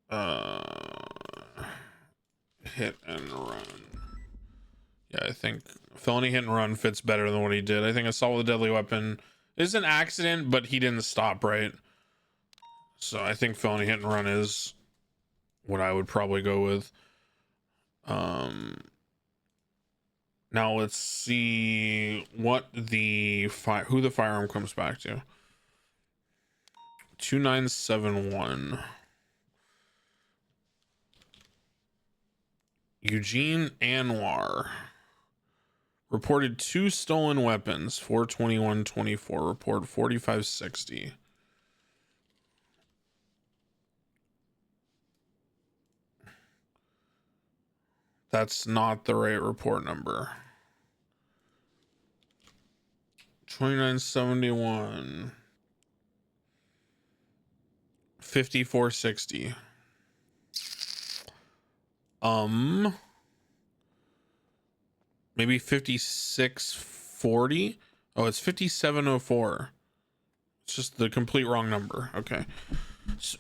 Hit and run. Yeah, I think felony hit and run fits better than what he did. I think assault with a deadly weapon is an accident, but he didn't stop, right? So I think felony hit and run is what I would probably go with. Now let's see what who the firearm comes back to. 2971. Eugene Anwar reported 2 stolen weapons. 42124. Report 4560. That's not the right report number. 2971. 5460. Maybe 5640. Oh, it's 5704. It's just the complete wrong number. Okay. So,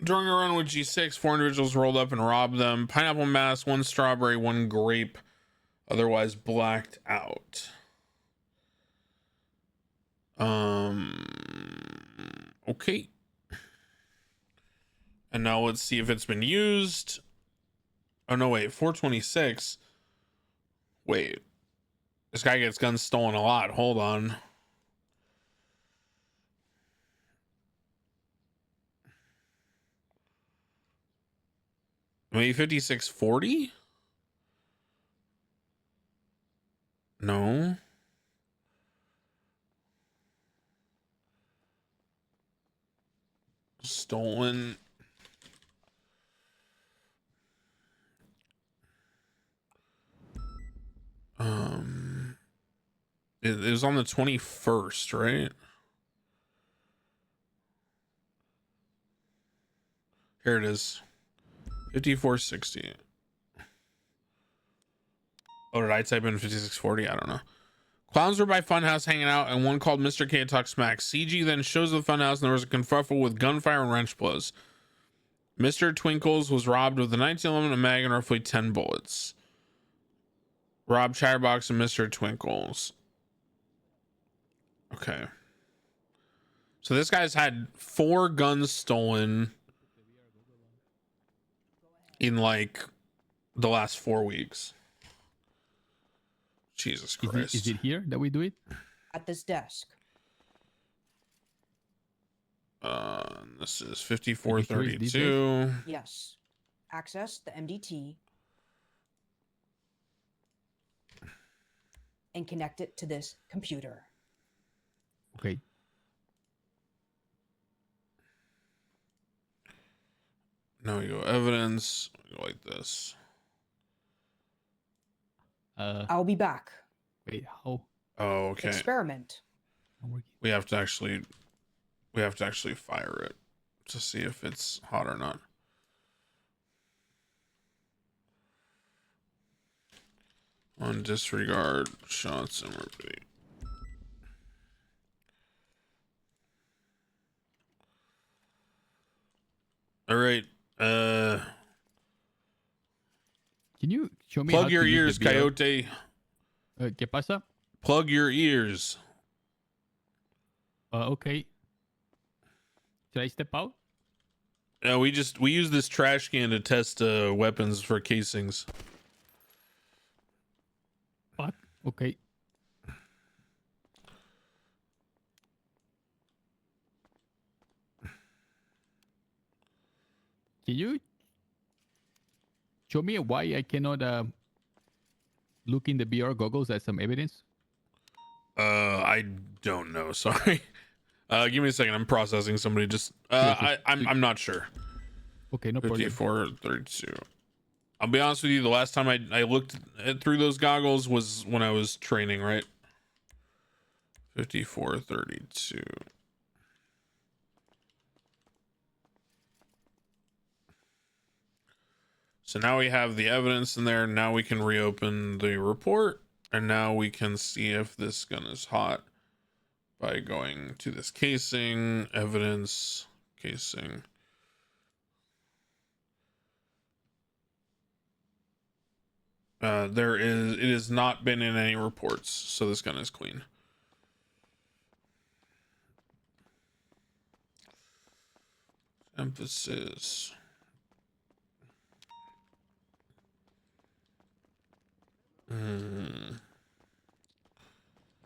during a run with G6, 4 individuals rolled up and robbed them. Pineapple mask, 1 strawberry, 1 grape, otherwise blacked out. Okay. And now let's see if it's been used. Oh no, wait, 426. Wait. This guy gets guns stolen a lot. Hold on. Maybe 5640? No. Stolen. It was on the 21st, right? Here it is. 5460. Oh, did I type in 5640? I don't know. Clowns were by Funhouse hanging out, and one called Mr. K to talk smack. CG then shows the Funhouse, and there was a kerfuffle with gunfire and wrench blows. Mr. Twinkles was robbed with a 1911, a mag, and roughly 10 bullets. Rob Chatterbox and Mr. Twinkles. Okay. So this guy's had 4 guns stolen in like the last 4 weeks. Jesus Christ. Is it here that we do it? At this desk. This is 5432. Yes. Access the MDT and connect it to this computer. Okay. Now we go evidence. We go like this. I'll be back. Wait, how? Oh, okay. Experiment. We have to actually fire it to see if it's hot or not. On disregard shots and repeat. All right. Can you show me? Plug your ears, Coyote. ¿Qué pasa? Plug your ears. Okay. Should I step out? Yeah, we use this trash can to test weapons for casings. Fuck. Okay. Can you show me why I cannot look in the VR goggles as some evidence? I don't know. Sorry. Give me a second. I'm processing somebody. Just I'm not sure. Okay, no problem. 5432. I'll be honest with you. The last time I looked through those goggles was when I was training, right? 5432. So now we have the evidence in there. Now we can reopen the report, and now we can see if this gun is hot by going to this casing, evidence, casing. It has not been in any reports, so this gun is clean. Emphasis.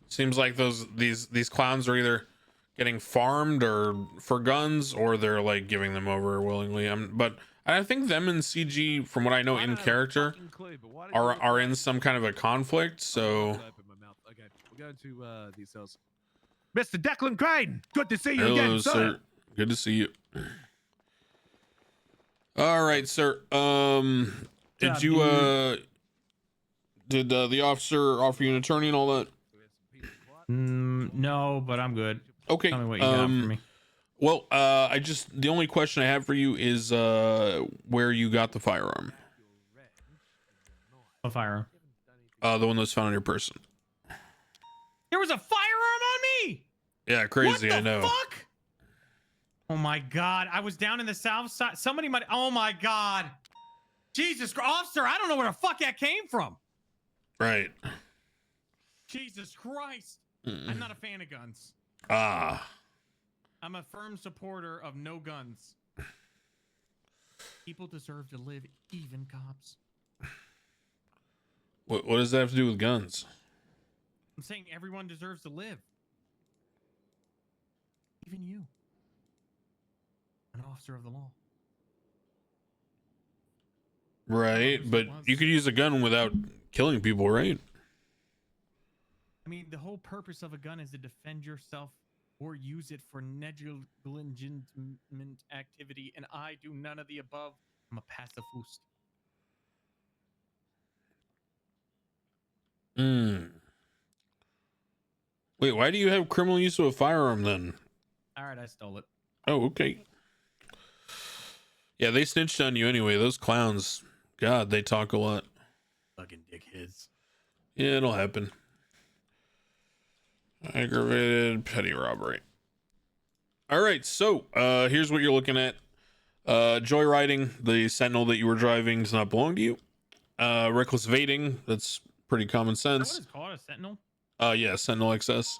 Seems like these clowns are either getting farmed or for guns, or they're like giving them over willingly. But I think them and CG, from what I know in character, are in some kind of a conflict. So Okay, we're going to these cells. Mr. Declan Crane, good to see you hello, again, sir. Good to see you. All right, sir. Did you did the officer offer you an attorney and all that? No, but I'm good. Okay. Tell me what you got for me. Well, the only question I have for you is where you got the firearm. A firearm. The one that was found on your person. There was a firearm on me. Yeah, crazy. What the I know. fuck? Oh my god! I was down in the south side. Somebody might. Oh my god! Jesus Christ, officer! I don't know where the fuck that came from. Right. Jesus Christ! I'm not a fan of guns. Ah. I'm a firm supporter of no guns. People deserve to live, even cops. What does that have to do with guns? I'm saying everyone deserves to live. Even you. An officer of the law. Right, but you could use a gun without killing people, right? I mean, the whole purpose of a gun is to defend yourself or use it for negligent activity, and I do none of the above. I'm a pacifist. Wait, why do you have criminal use of a firearm then? All right, I stole it. Oh, okay. Yeah, they snitched on you anyway. Those clowns, God, they talk a lot. Fucking dickheads. Yeah, it'll happen. Aggravated petty robbery. All right, so here's what you're looking at. Joyriding, the Sentinel that you were driving does not belong to you. Reckless evading, that's pretty common Is that what sense. it's called? A Sentinel? Yeah, Sentinel XS.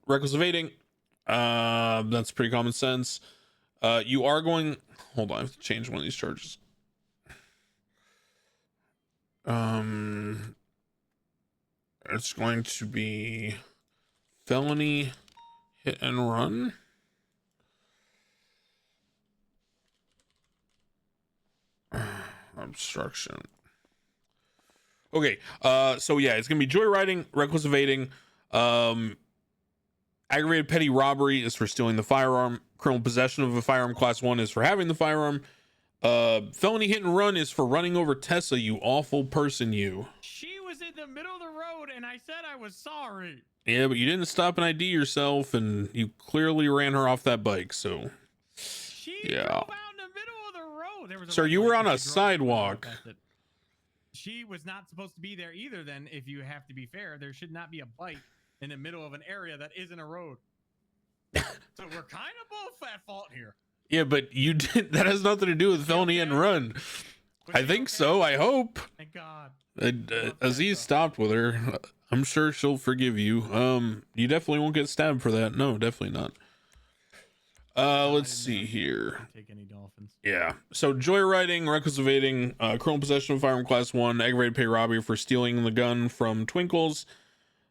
Reckless evading, that's pretty common sense. You are going, hold on, I have to change one of these charges. It's going to be felony hit and run. Obstruction. Okay, so yeah, it's gonna be joyriding, reckless evading, aggravated petty robbery is for stealing the firearm, criminal possession of a firearm class 1 is for having the firearm, felony hit and run is for running over Tessa, you awful person, you. She was in the middle of the road, and I said I was sorry. Yeah, but you didn't stop and ID yourself, and you clearly ran her off that bike, so She yeah. drove out in the middle of the road. There was a Sir, red you light, were on and a she drove sidewalk. past it. She was not supposed to be there either. Then, if you have to be fair, there should not be a bike in the middle of an area that isn't a road. So we're kind of both at fault here. Yeah, but you did, that has nothing to do with felony hit and run. Was I she think okay? so, I hope. Thank God. Aziz stopped with her. I'm sure she'll forgive you. You definitely won't get stabbed for that. No, definitely not. Let's see here. Take any dolphins. Yeah. So joyriding, reckless evading, criminal possession of firearm class 1, aggravated petty robbery for stealing the gun from Twinkles,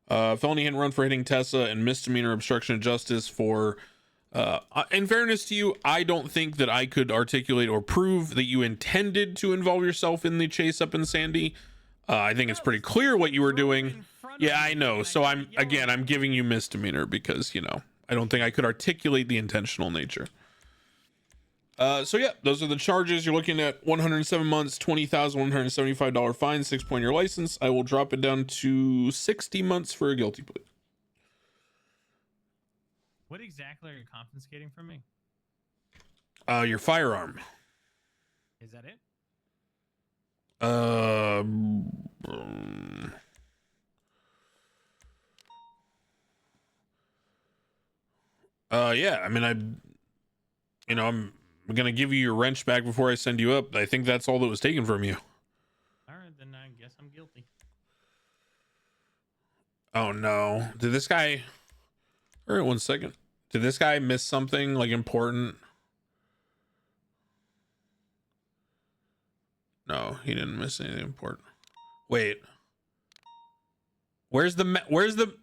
felony hit and run for hitting Tessa, and misdemeanor obstruction of justice for. In fairness to you, I don't think that I could articulate or prove that you intended to involve yourself in the chase up in Sandy. I think it's pretty clear what you were doing. Yeah, I know. So I'm giving you misdemeanor because, I don't think I could articulate the intentional nature. So yeah, those are the charges. You're looking at 107 months, $20,175 fine, 6-point your license. I will drop it down to 60 months for a guilty plea. What exactly are you confiscating from me? Your firearm. Is that it? Yeah, I mean, I'm gonna give you your wrench back before I send you up. I think that's all that was taken from you. All right, then I guess I'm guilty. Oh no. Did this guy... All right, 1 second. Did this guy miss something like important? No, he didn't miss anything important. Wait. Where's the...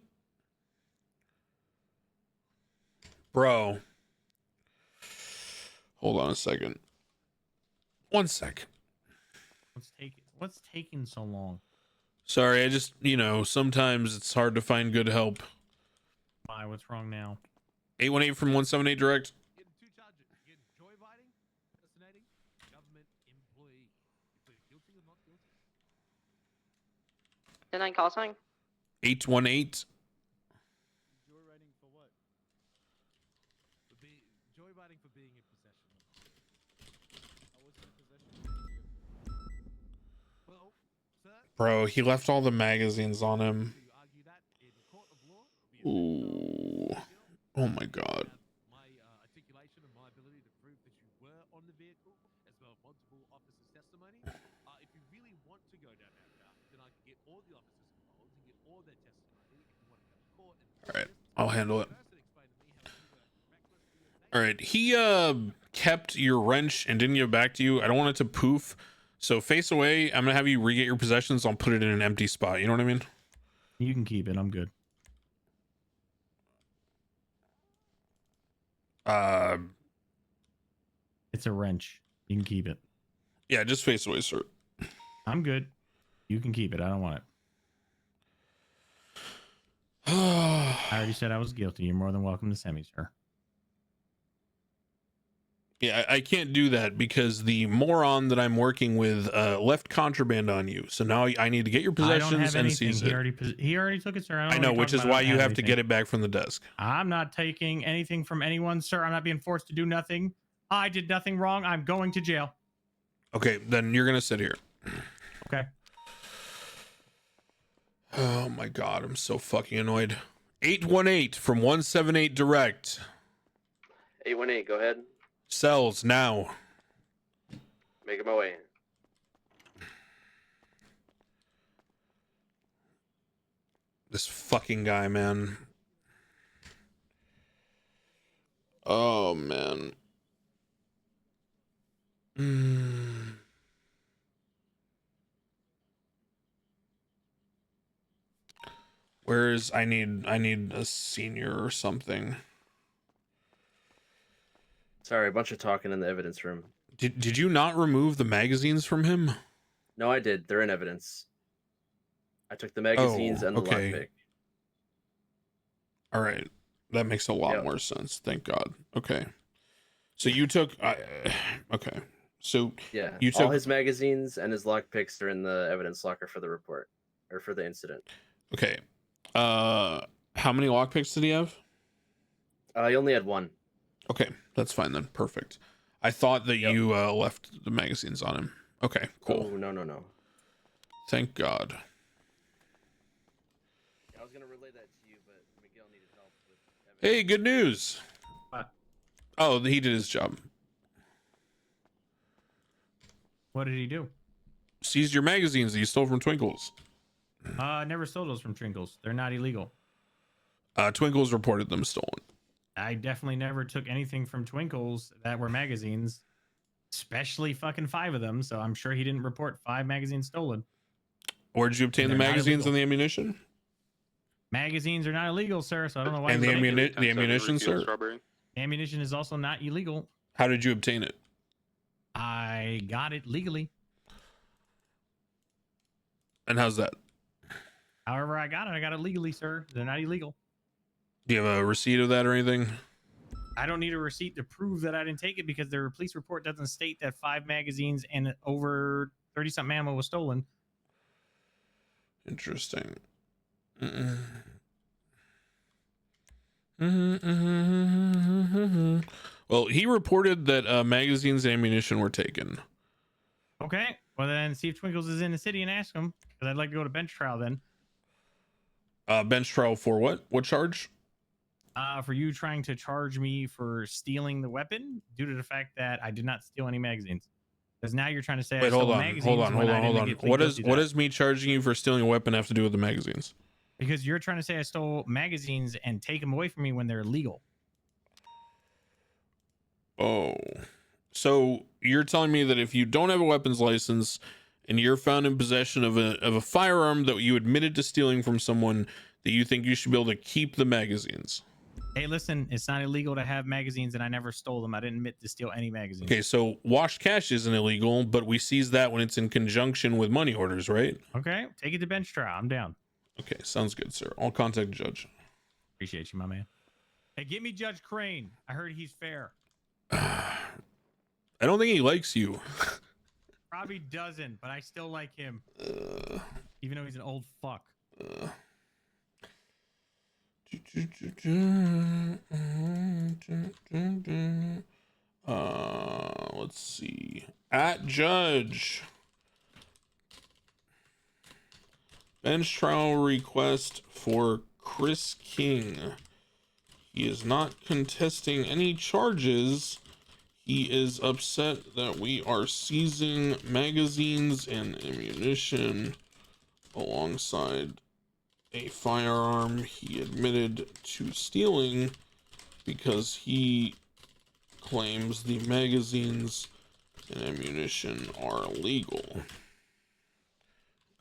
Bro. Hold on a second. 1 sec. What's taking so long? Sorry, I just, sometimes it's hard to find good help. Why? What's wrong now? 818 from 178 direct. Getting 2 charges. Again, joyriding, impersonating, government employee. You plead guilty or not guilty? Did I call sign? 818. Joyriding for what? Joyriding for being in possession. I wasn't in possession. Well, sir. Bro, he left all the magazines on him. You argue that in court of law? Ooh. Oh my god. My articulation and my ability to prove that you were on the vehicle, as well as multiple officers' testimony. If you really want to go down that route, then I can get all the officers involved and get all their testimony. If you want to go to court and All right, I'll handle it. first explain to me how you were reckless for your All right, he kept your wrench and didn't give it back to you. I don't want it to poof. So face away. I'm gonna have you re-get your possessions. I'll put it in an empty spot. You know what I mean? You can keep it. I'm good. It's a wrench. You can keep it. Yeah, just face away, sir. I'm good. You can keep it. I don't want it. Yeah, I already said I was guilty. You're more than welcome to send me, sir. I can't do that because the moron that I'm working with left contraband on you. So now I need to get your I don't possessions have and anything. seize He it. already took it, sir. I know, which is why you have to get it back from the desk. I'm not taking anything from anyone, sir. I'm not being forced to do nothing. I did nothing wrong. I'm going to jail. Okay, then you're gonna sit here. Okay. Oh my god, I'm so fucking annoyed. 818 from 178 direct. 818, go ahead. Sells now. Making my way. This fucking guy, man. Oh man. Where's I need a senior or something. Sorry, a bunch of talking in the evidence room. Did you not remove the magazines from him? No, I did. They're in evidence. I took the magazines and the okay. lockpick. All right. That makes a lot more sense. Thank God. Okay. So you took okay. So Yeah, you took all his magazines and his lockpicks are in the evidence locker for the report or for the incident. okay. How many lockpicks did he have? He only had one. Okay, that's fine then. Perfect. I thought that you left the magazines on him. Okay, cool. Oh, no. Thank God. I was gonna relay that to you, but Miguel needed help with evidence. Hey, good news. What? Oh, he did his job. What did he do? Seized your magazines that you stole from Twinkles. I never stole those from Trinkles. They're not illegal. Twinkles reported them stolen. I definitely never took anything from Twinkles that were magazines, especially fucking 5 of them. So I'm sure he didn't report 5 magazines stolen. Where did you obtain the They're not magazines illegal. and the ammunition? Magazines are not illegal, sir. So I don't know why. And you the would think it. ammunition, sir? Ammunition is also not illegal. How did you obtain it? I got it legally. And how's that? However, I got it legally, sir. They're not illegal. Do you have a receipt of that or anything? I don't need a receipt to prove that I didn't take it because their police report doesn't state that 5 magazines and over 30-something ammo was stolen. Interesting. Well, he reported that magazines and ammunition were taken. Okay. Well, then see if Twinkles is in the city and ask him because I'd like to go to bench trial then. Bench trial for what? What charge? For you trying to charge me for stealing the weapon due to the fact that I did not steal any magazines. Because now you're trying to say I Wait, stole hold on, magazines hold on, when hold I on, hold didn't on. get plead What guilty to what that. does me charging you for stealing a weapon have to do with the magazines? Because you're trying to say I stole magazines and take them away from me when they're illegal. Oh, so you're telling me that if you don't have a weapons license and you're found in possession of a firearm that you admitted to stealing from someone, that you think you should be able to keep the magazines? Hey, listen, it's not illegal to have magazines, and I never stole them. I didn't admit to steal any magazines. Okay, so washed cash isn't illegal, but we seize that when it's in conjunction with money orders, right? Okay, take it to bench trial. I'm down. Okay, sounds good, sir. I'll contact the judge. Appreciate you, my man. Hey, give me Judge Crane. I heard he's fair. I don't think he likes you. Probably doesn't, but I still like him. Even though he's an old fuck. Let's see. At judge. Bench trial request for Chris King. He is not contesting any charges. He is upset that we are seizing magazines and ammunition alongside a firearm he admitted to stealing because he claims the magazines and ammunition are illegal.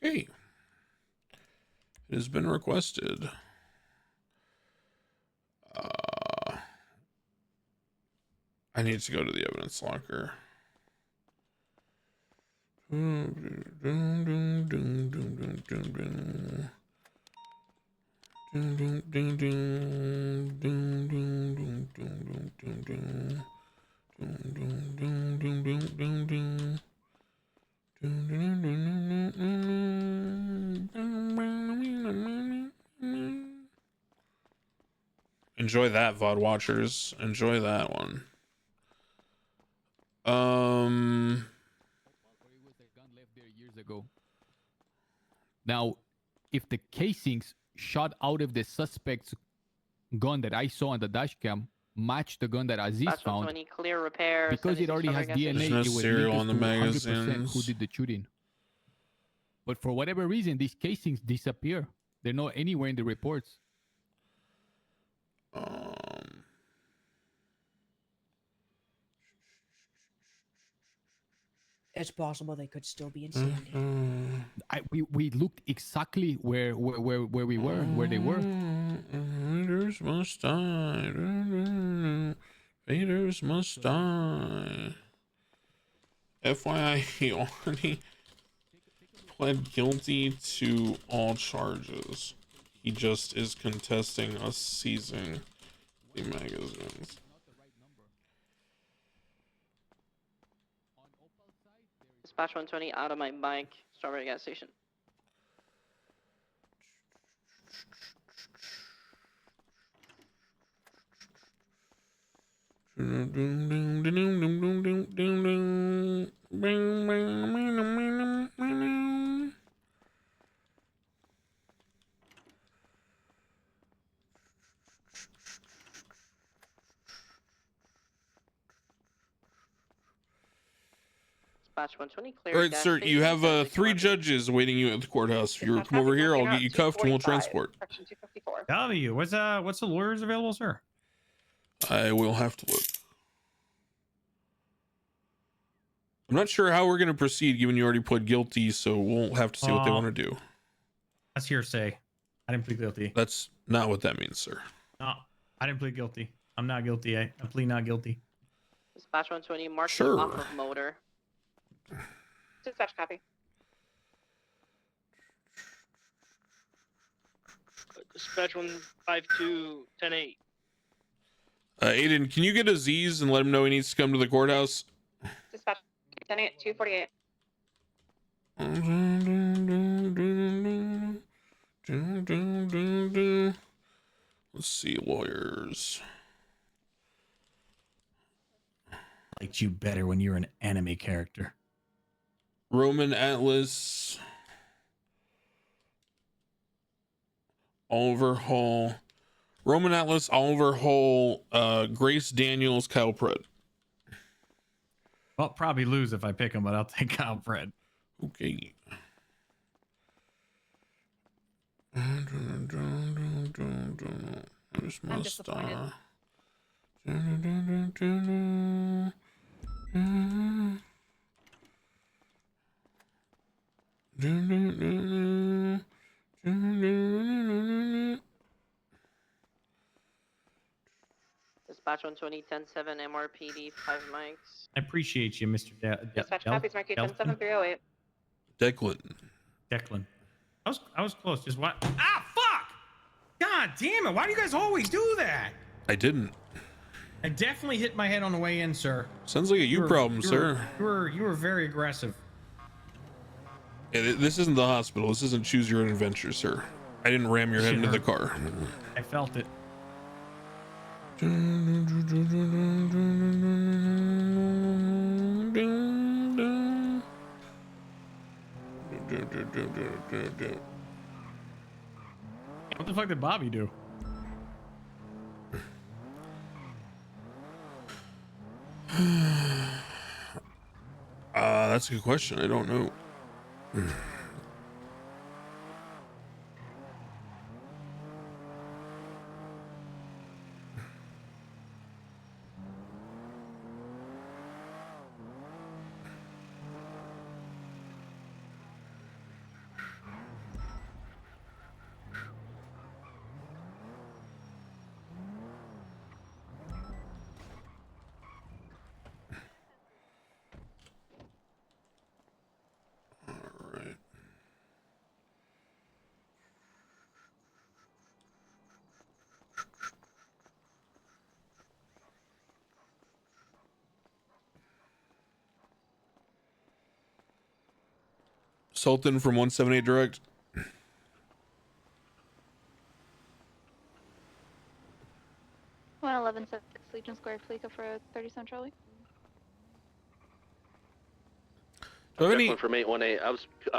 Okay. It has been requested. I need to go to the evidence locker. Enjoy that, VOD watchers. Enjoy that one. It was a gun left there years ago. Now, if the casings shot out of the suspect's gun that I saw on the dash cam match the gun that Aziz found, 20 clear repair. because it already has DNA, There's no it would serial link on us the to 100% magazines. who did the shooting. But for whatever reason, these casings disappear. They're not anywhere in the reports. It's possible they could still be in Sandy. We looked exactly where we were, where they were. Raiders must die. Raiders must die. FYI, he already pled guilty to all charges. He just is contesting us seizing the magazines. Dispatch 120 out of my bike, Strawberry gas station. Dispatch 120 clear. All right, sir, you have 3 judges waiting you at the courthouse. If you come over here, I'll get you cuffed and we'll transport. Section 254. W, what's the lures available, sir? I will have to look. I'm not sure how we're going to proceed given you already pled guilty, so we'll have to see what they want to do. That's hearsay. I didn't plead guilty. That's not what that means, sir. No, I didn't plead guilty. I'm not guilty. I plead not guilty. Dispatch 120 mark Sure. off of motor. Dispatch copy. Dispatch 152 10-8. Aiden, can you get Aziz and let him know he needs to come to the courthouse? Dispatch 10-8 248. Let's see, lawyers. Liked you better when you were an anime character. Roman Atlas. Oliver Hall. Roman Atlas, Oliver Hull, Grace Daniels, Kyle Pratt. I'll probably lose if I pick him, but I'll take Kyle Fred. Okay. There's my I'm disappointed. star. Dispatch 120, 10-7, MRPD, 5 mics. I appreciate you, Mr. Dispatch copies, Mercury 17308. Declan. Declan. I was close. Just what? Ah, fuck! God damn it! Why do you guys always do that? I didn't. I definitely hit my head on the way in, sir. Sounds like a you problem, sir. You were very aggressive. Yeah, this isn't the hospital. This isn't choose your own adventure, sir. I didn't ram your head into the car. I felt it. What the fuck did Bobby do? That's a good question. I don't know. Sultan from 178 Direct. 111 Legion Square, Fleeka for 37 Charlie. Do I have any? From 818. I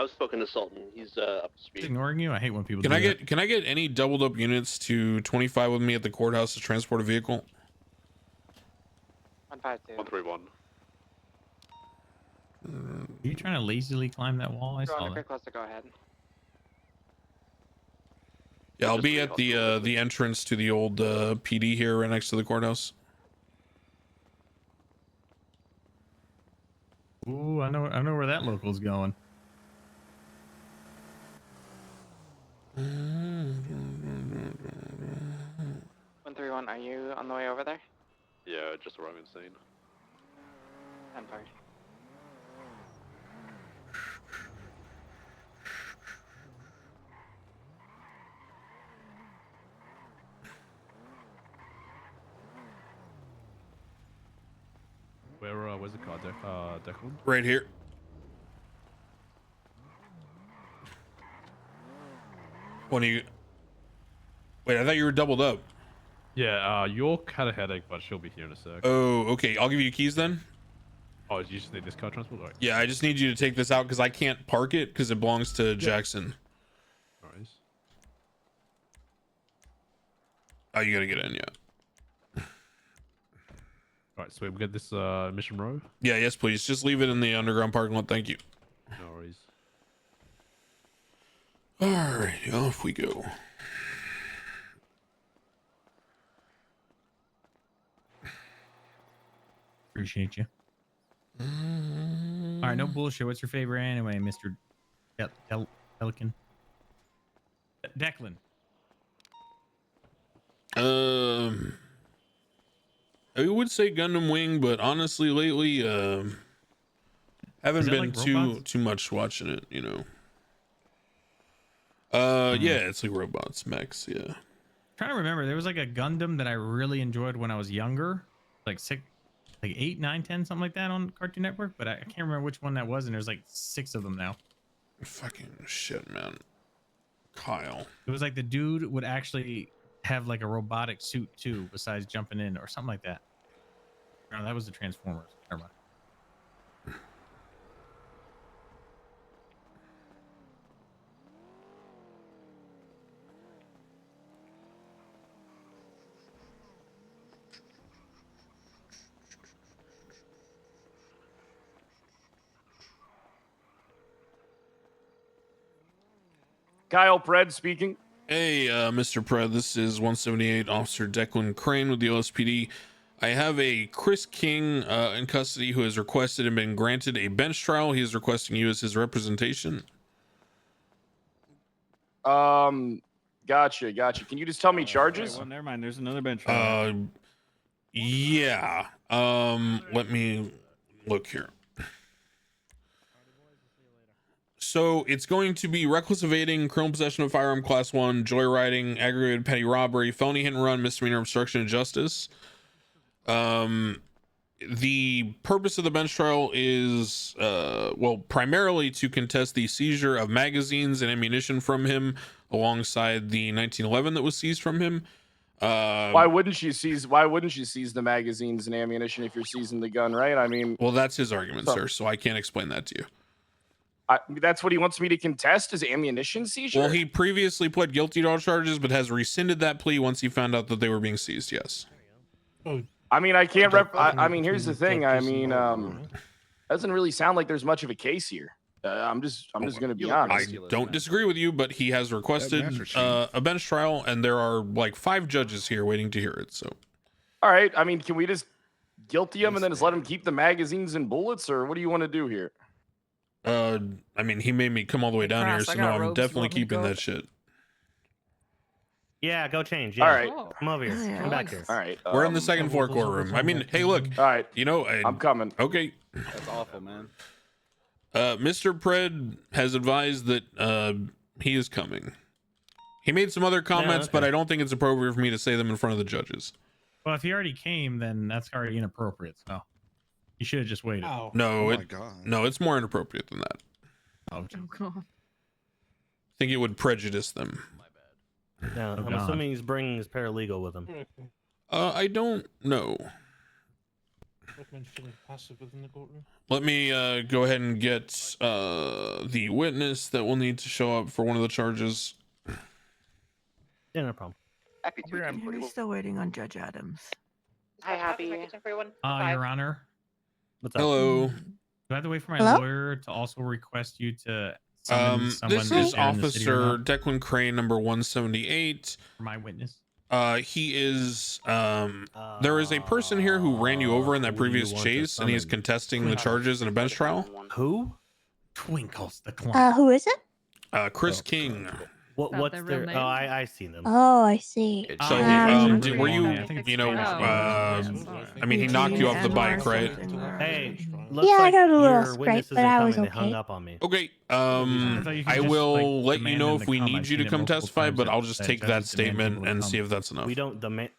was spoken to Sultan. He's up to He's speed. ignoring you. I hate when people. Can do I that. get any doubled up units to 25 with me at the courthouse to transport a vehicle? 152. 131. Are you trying to lazily climb that wall? I saw that. Close to go ahead. Yeah, I'll be at the entrance to the old PD here, right next to the courthouse. Ooh, I know where that local's going. One 131. Are you on the way over there? Yeah, just arriving insane. 10-5. Where's the car, Declan? Right here. When you wait, I thought you were doubled up. Yeah, York had a headache, but she'll be here in a sec. Oh, okay. I'll give you keys then. Oh, you just need this car transport? Right. Yeah, I just need you to take this out because I can't park it because it belongs to Jackson. Alright. Oh, you gotta get in, yeah. Alright, so we get this mission row. Yeah, yes, please. Just leave it in the underground parking lot. Thank you. No worries. All right, off we go. Appreciate you. All right, no bullshit. What's your favorite anime, Mr. Pelican? Declan. I would say Gundam Wing, but honestly, lately, haven't been like too much watching it. You know. Yeah, it's like robots, mechs. Yeah. Trying to remember, there was like a Gundam that I really enjoyed when I was younger, like 8, 9, 10, something like that on Cartoon Network, but I can't remember which one that was, and there's like 6 of them now. Fucking shit, man. Kyle. It was like the dude would actually have like a robotic suit too, besides jumping in or something like that. No, that was the Transformers. Never mind. Kyle Pred speaking. Hey, Mr. Pred, this is 178 Officer Declan Crane with the OSPD. I have a Chris King in custody who has requested and been granted a bench trial. He is requesting you as his representation. Gotcha. Can you just tell me charges? Well, never mind. There's another bench trial. Yeah. Let me look here. So it's going to be reckless evading, criminal possession of firearm class 1, joyriding, aggravated petty robbery, felony hit and run, misdemeanor obstruction of justice. The purpose of the bench trial is, well, primarily to contest the seizure of magazines and ammunition from him alongside the 1911 that was seized from him. Why wouldn't you seize the magazines and ammunition if you're seizing the gun, right? I mean, well, that's his argument, sir, so I can't explain that to you. That's what he wants me to contest, is ammunition seizure? Well, he previously pled guilty to all charges, but has rescinded that plea once he found out that they were being seized, yes. I mean, I can't I mean, here's the thing. I mean, doesn't really sound like there's much of a case here. I'm just going to be honest. I don't disagree with you, but he has requested a bench trial, and there are like 5 judges here waiting to hear it. So, all right. I mean, can we just guilty him and then just let him keep the magazines and bullets, or what do you want to do here? I mean, he made me come all the way down here, so no, I'm definitely keeping that shit. Yeah, go change. Yeah. All right. Come over here. Come back here. All right. We're in the second floor courtroom. I mean, hey, look. All right. You know, I'm coming. Okay. That's awful, man. Mr. Pred has advised that he is coming. He made some other comments, but I don't think it's appropriate for me to say them in front of the judges. Well, if he already came, then that's already inappropriate. So you should have just waited. No, no, it's more inappropriate than that. Oh, God. I think it would prejudice them. Yeah, I'm assuming he's bringing his paralegal with him. I don't know. Let me go ahead and get the witness that will need to show up for one of the charges. Yeah, no problem. We're still waiting on Judge Adams. Hi, Happy. Everyone. Your Honor. What's up? Hello. Do I have to wait for my Hello? lawyer to also request you to summon someone? This is here in the city or Officer not? Declan Crane, number 178. For my witness. He is there is a person here who ran you over in that previous chase, and he is contesting the charges in a bench trial. Who? Twinkles the clown. Who is it? Chris King. What's their their? real name? Oh, I seen them. Oh, I see. So, were you, I think it's you know, Spanish. I mean, he knocked you off the bike, right? Hey, Yeah, I got a little your scrape, witness but isn't I was coming. They hung okay. up on me. Okay. thought you could I just, will let you demand know them if to we come. need I've you to seen it come multiple testify, times but that I'll just take that judges demand statement people to and come. see if that's enough. We don't demand.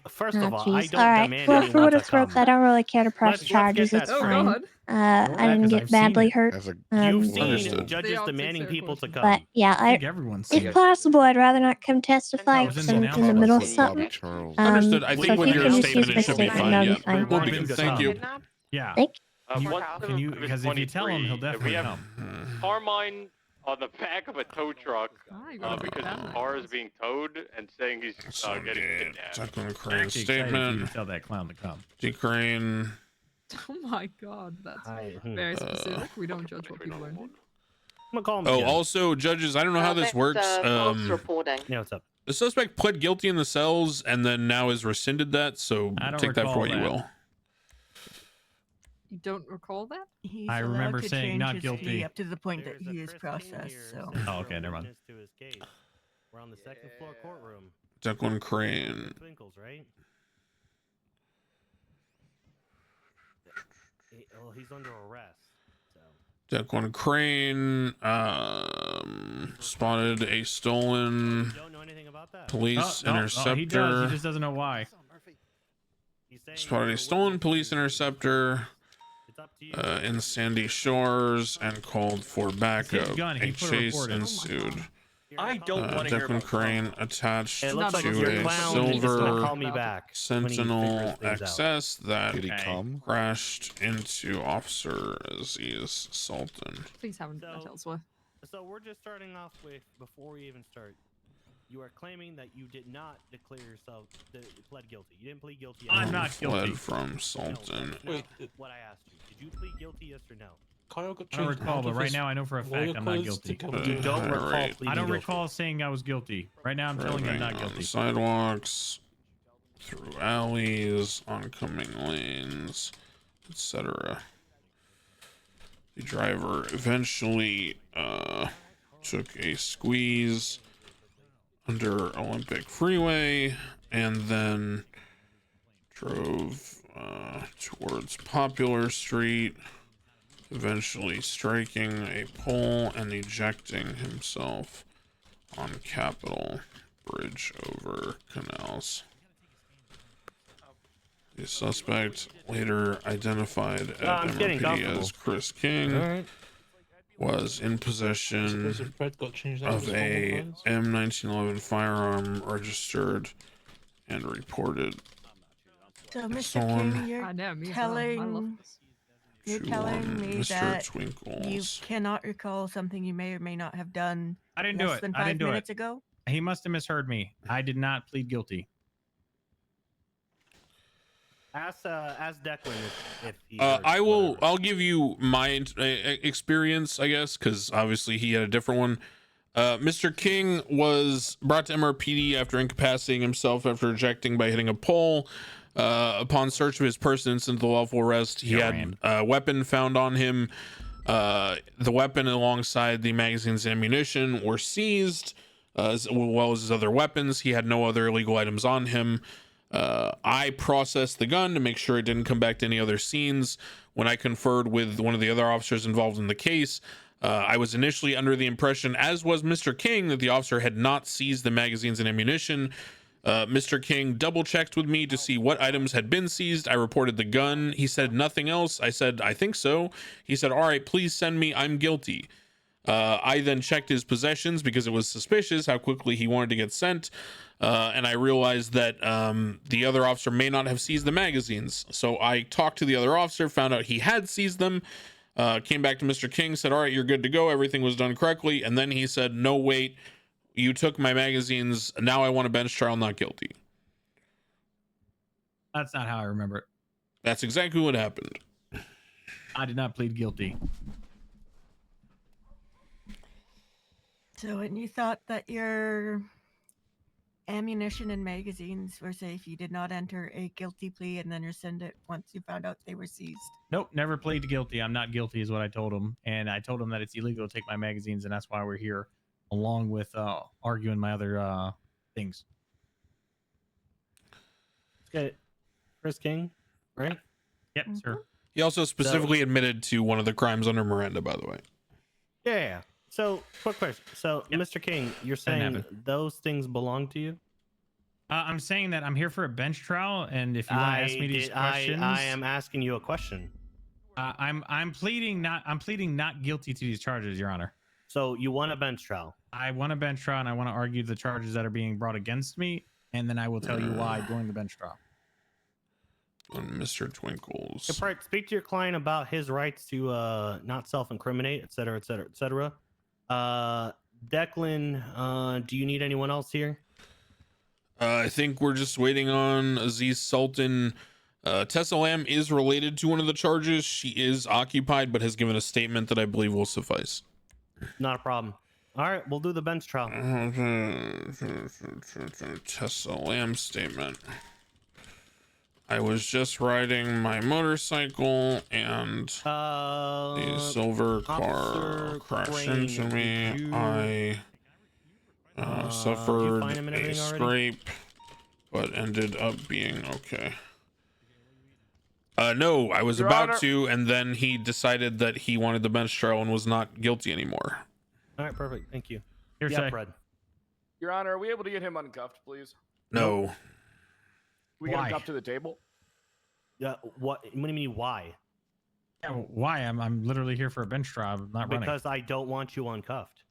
First Oh, of all, I jeez. don't All right. demand Well, for anyone what to it's worth, come. I don't really care to press Let's get charges. that It's straight. fine. Yeah, I didn't 'cause get I've seen badly it. hurt. You've seen Understood. judges demanding people to come. But yeah, I think everyone's seen if it. possible, I'd rather not come testify I was because in I'm the in the middle of announcement. something. Understood. I So think if with you your can just statement, use it my should be statement, fine. that'll Yeah, be fine. we'll be Robin good. Thank you. Yeah. Thank Can you? Because if you tell him, he'll definitely come. Carmine on the back of a tow truck because his car is being towed and saying he's getting kidnapped. Declan Crane's Actually excited for you statement. to tell that clown to come. D. Crane. Oh my God, that's very specific. We don't judge what people are doing. I'm gonna call him. Oh, again. also, judges, I don't know how this works. reporting. Yeah, what's up? The suspect pled guilty in the cells and then now has rescinded that, so I don't take that for recall what you that. will. You don't recall that? He's I remember allowed to saying change not his guilty. plea up to the point There's that a he is Chris King processed. here So as Oh, okay, never mind. witness to his case. We're on the second floor courtroom. Declan Crane. Twinkles, right? Well, he's under arrest. So. Declan Crane spotted a stolen You don't know anything about that. police Oh, he interceptor. does. He just doesn't know why. He's saying Spotted a you're stolen witness police to- interceptor It's up to you. in Sandy Shores and called for backup. gun. He A put a chase report in. ensued. I don't want to hear Declan about Crane attached It looks to like your a clown is gonna call silver me back when he Sentinel figures things out. XS that Did he come? crashed into Officer Aziz Sultan. Please haven't done that elsewhere. So we're just starting off with, before we even start, you are claiming that you did not declare yourself pled guilty. You didn't plead guilty. I'm not guilty. Fled from No, Sultan. that's not what I asked you. Did you plead guilty? Yes or no? I don't recall, but right now I know for a fact I'm not guilty. You don't recall right. pleading I don't guilty. recall saying I was guilty. Right now I'm telling you I'm not Driving on guilty. sidewalks, through alleys, oncoming lanes, etc. The driver eventually took a squeeze under Olympic Freeway and then drove towards Popular Street, eventually striking a pole and ejecting himself on Capitol Bridge over canals. The suspect, later identified at MRPD as Chris King, was in possession of a M1911 firearm registered and reported So, Mr. stolen King, you're me as well. I love telling this. you're to telling me Mr. that Twinkles. you cannot recall something you may or may not have done I didn't do less it. than I 5 didn't do minutes it. ago? He must have misheard me. I did not plead guilty. Ask Declan if he. I'll give you my experience, I guess, because obviously he had a different one. Mr. King was brought to MRPD after incapacitating himself after ejecting by hitting a pole. Upon search of his person instant the lawful arrest, he had a weapon found on him. The weapon alongside the magazines and ammunition were seized, as well as his other weapons. He had no other illegal items on him. I processed the gun to make sure it didn't come back to any other scenes. When I conferred with one of the other officers involved in the case, I was initially under the impression, as was Mr. King, that the officer had not seized the magazines and ammunition. Mr. King double checked with me to see what items had been seized. I reported the gun. He said nothing else. I said, I think so. He said, all right, please send me. I'm guilty. I then checked his possessions because it was suspicious how quickly he wanted to get sent. And I realized that the other officer may not have seized the magazines. So I talked to the other officer, found out he had seized them, came back to Mr. King, said, all right, you're good to go. Everything was done correctly. And then he said, no, wait, you took my magazines. Now I want a bench trial, not guilty. That's not how I remember it. That's exactly what happened. I did not plead guilty. So, and you thought that your ammunition and magazines were safe. You did not enter a guilty plea and then rescind it once you found out they were seized. Nope, never plead guilty. I'm not guilty is what I told him. And I told him that it's illegal to take my magazines, and that's why we're here, along with arguing my other things. Okay. Chris King, right? Yep, sir. He also specifically admitted to one of the crimes under Miranda, by the way. Yeah. So, quick question. So, Mr. King, you're saying those things belong to you? I'm saying that I'm here for a bench trial, and if you want to ask me these questions, I am asking you a question. I'm pleading not guilty to these charges, Your Honor. So you want a bench trial? I want a bench trial, and I want to argue the charges that are being brought against me, and then I will tell you why during the bench trial. When Mr. Twinkles. Speak to your client about his rights to not self-incriminate, et cetera, et cetera, et cetera. Declan, do you need anyone else here? I think we're just waiting on Aziz Sultan. Tessa Lamb is related to one of the charges. She is occupied, but has given a statement that I believe will suffice. Not a problem. All right, we'll do the bench trial. Tessa Lamb statement. I was just riding my motorcycle and the silver car crashed into me. I suffered a scrape, but ended up being okay. No, I was about to, and then he decided that he wanted the bench trial and was not guilty anymore. All right, perfect. Thank you. Yeah, Fred. Your Honor, are we able to get him uncuffed, please? No. We get him cuffed to the table? Yeah. What do you mean? Why? Yeah, why? I'm literally here for a bench trial. I'm not running. Because I don't want you uncuffed.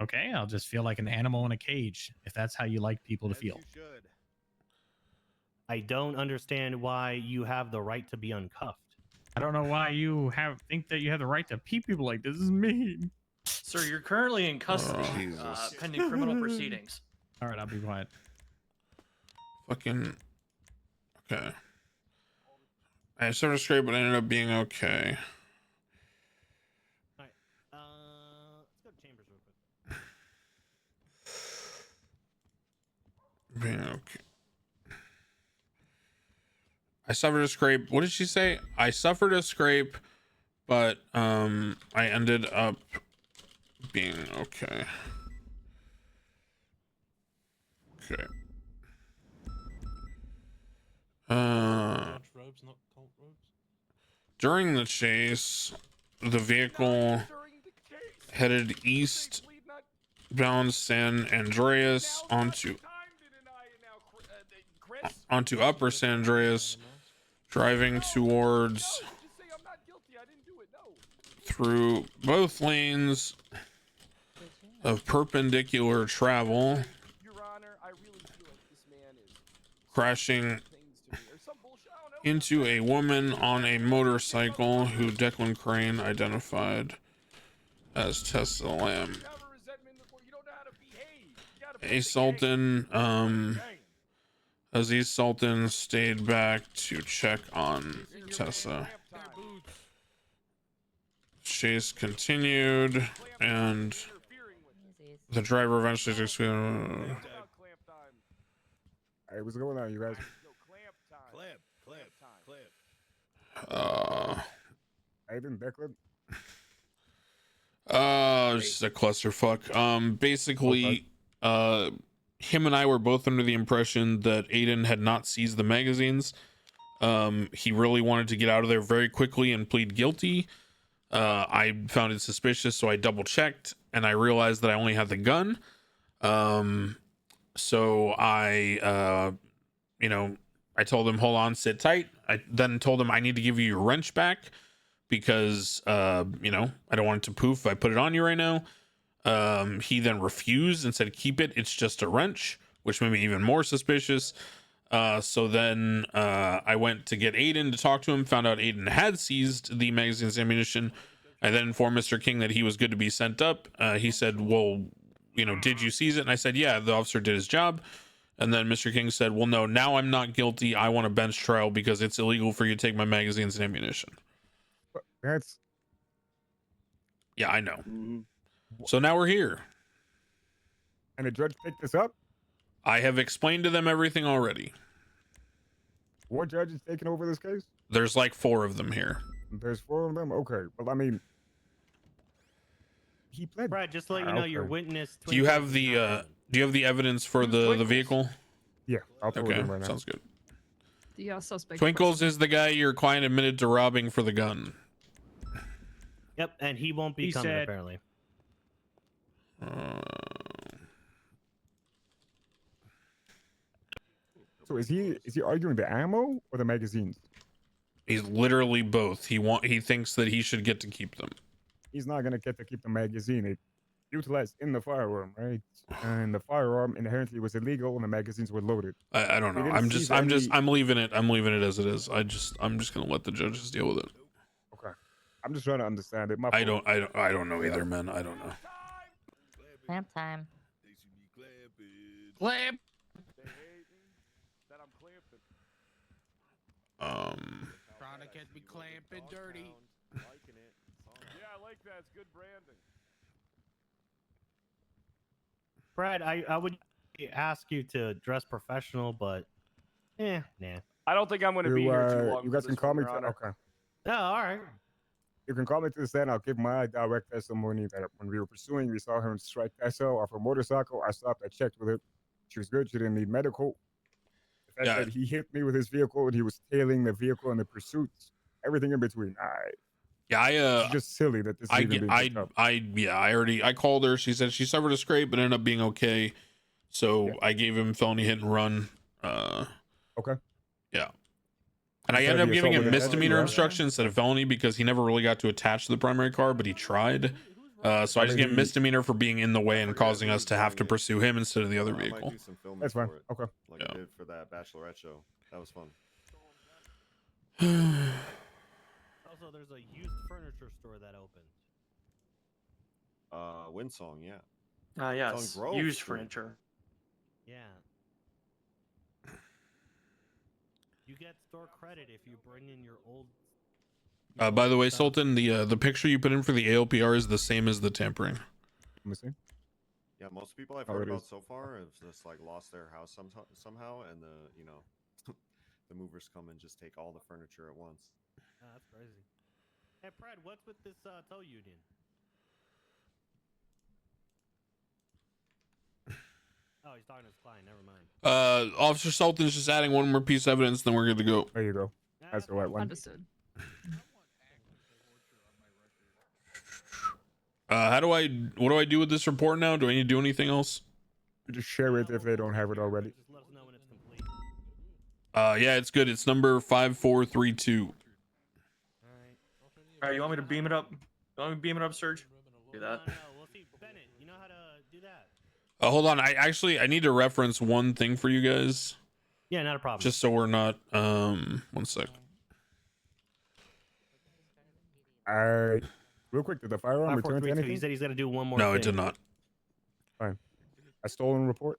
Okay, I'll just feel like an animal in a cage if that's how you like people to feel. I don't understand why you have the right to be uncuffed. I don't know why you think that you have the right to pee people like this. This is mean. Sir, you're currently in custody, pending criminal proceedings. All right, I'll be quiet. Fucking. Okay. I suffered a scrape, but I ended up being okay. Okay. I suffered a scrape. What did she say? I suffered a scrape, but I ended up being okay. Okay. During the chase, the vehicle headed east bound San Andreas onto Upper San Andreas, driving towards through both lanes of perpendicular travel, crashing into a woman on a motorcycle who Declan Crane identified as Tessa Lamb. Aziz Sultan stayed back to check on Tessa. Chase continued, and the driver eventually just Hey, what's going on, you guys? I didn't Declan. Just a clusterfuck. Basically, him and I were both under the impression that Aiden had not seized the magazines. He really wanted to get out of there very quickly and plead guilty. I found it suspicious, so I double checked and I realized that I only had the gun. So I told him, hold on, sit tight. I then told him I need to give you your wrench back because, I don't want it to poof if I put it on you right now. He then refused and said, keep it. It's just a wrench, which made me even more suspicious. So then I went to get Aiden to talk to him, found out Aiden had seized the magazine's ammunition. I then informed Mr. King that he was good to be sent up. He said, well, did you seize it? And I said, yeah, the officer did his job. And then Mr. King said, well, no, now I'm not guilty. I want a bench trial because it's illegal for you to take my magazines and ammunition. That's... Yeah, I know. So now we're here. And the judge picked this up? I have explained to them everything already. What judge is taking over this case? There's like 4 of them here. There's 4 of them? Okay. Well, I mean, he pled. Brad, just to let you know, your witness. Do you have the evidence for the vehicle? Yeah, I'll throw it in right now. Sounds good. The suspect. Twinkles is the guy your client admitted to robbing for the gun. Yep, and he won't be coming apparently. So is he arguing the ammo or the magazines? He's literally both. He thinks that he should get to keep them. He's not gonna get to keep the magazine. It utilized in the firearm, right? And the firearm inherently was illegal, and the magazines were loaded. I don't know. I'm leaving it. I'm leaving it as it is. I'm just gonna let the judges deal with it. Okay. I'm just trying to understand it. I don't know either, man. I don't know. Clamp time. Clamp. Product has been clamping dirty. Yeah, I like that. It's good branding. Brad, I would ask you to dress professional, but nah. I don't think I'm going to be here too long. You guys can call me. Okay. Oh, all right. You can call me to the stand. I'll give my direct testimony that when we were pursuing, we saw her strike Tessa off a motorcycle. I stopped. I checked with her. She was good. She didn't need medical. The fact that he hit me with his vehicle and he was tailing the vehicle in the pursuits, everything in between. It's just silly that this is even being picked up. I called her. She said she suffered a scrape but ended up being okay. So I gave him felony hit and run. Okay. Yeah. And I ended up giving him misdemeanor instruction instead of felony because he never really got to attach to the primary car, but he tried. So I just gave him misdemeanor for being in the way and causing us to have to pursue him instead of the other vehicle. That's fine. Okay. Like I did for that bachelorette show. That was fun. Also, there's a used furniture store that opened. Windsong, yeah. Yes. Grove Used Street. furniture. Yeah. You get store credit if you bring in your old. By the way, Sultan, the picture you put in for the ALPR is the same as the tampering. Let me see. Yeah, most people I've Oh, heard it about is. so far have just like lost their house somehow, and the movers come and just take all the furniture at once. That's crazy. Hey, Brad, what's with this tow union? Oh, he's talking to his client. Never mind. Officer Sultan's just adding one more piece of evidence, then we're good to go. There you go. That's the right one. Understood. What do I do with this report now? Do I need to do anything else? Just share it if they don't have it already. Just let us know when it's complete. Yeah, it's good. It's number 5432. All right, you want me to beam it up? You want me to beam it up, Serge? Do that. No, we'll see. Bennett, you know how to do that? Hold on. I need to reference one thing for you guys. Yeah, not a problem. Just so we're not, one sec. Real quick, did the firearm return to 5432, anything? he said he's going to do one more No, thing. it did not. Fine. A stolen report?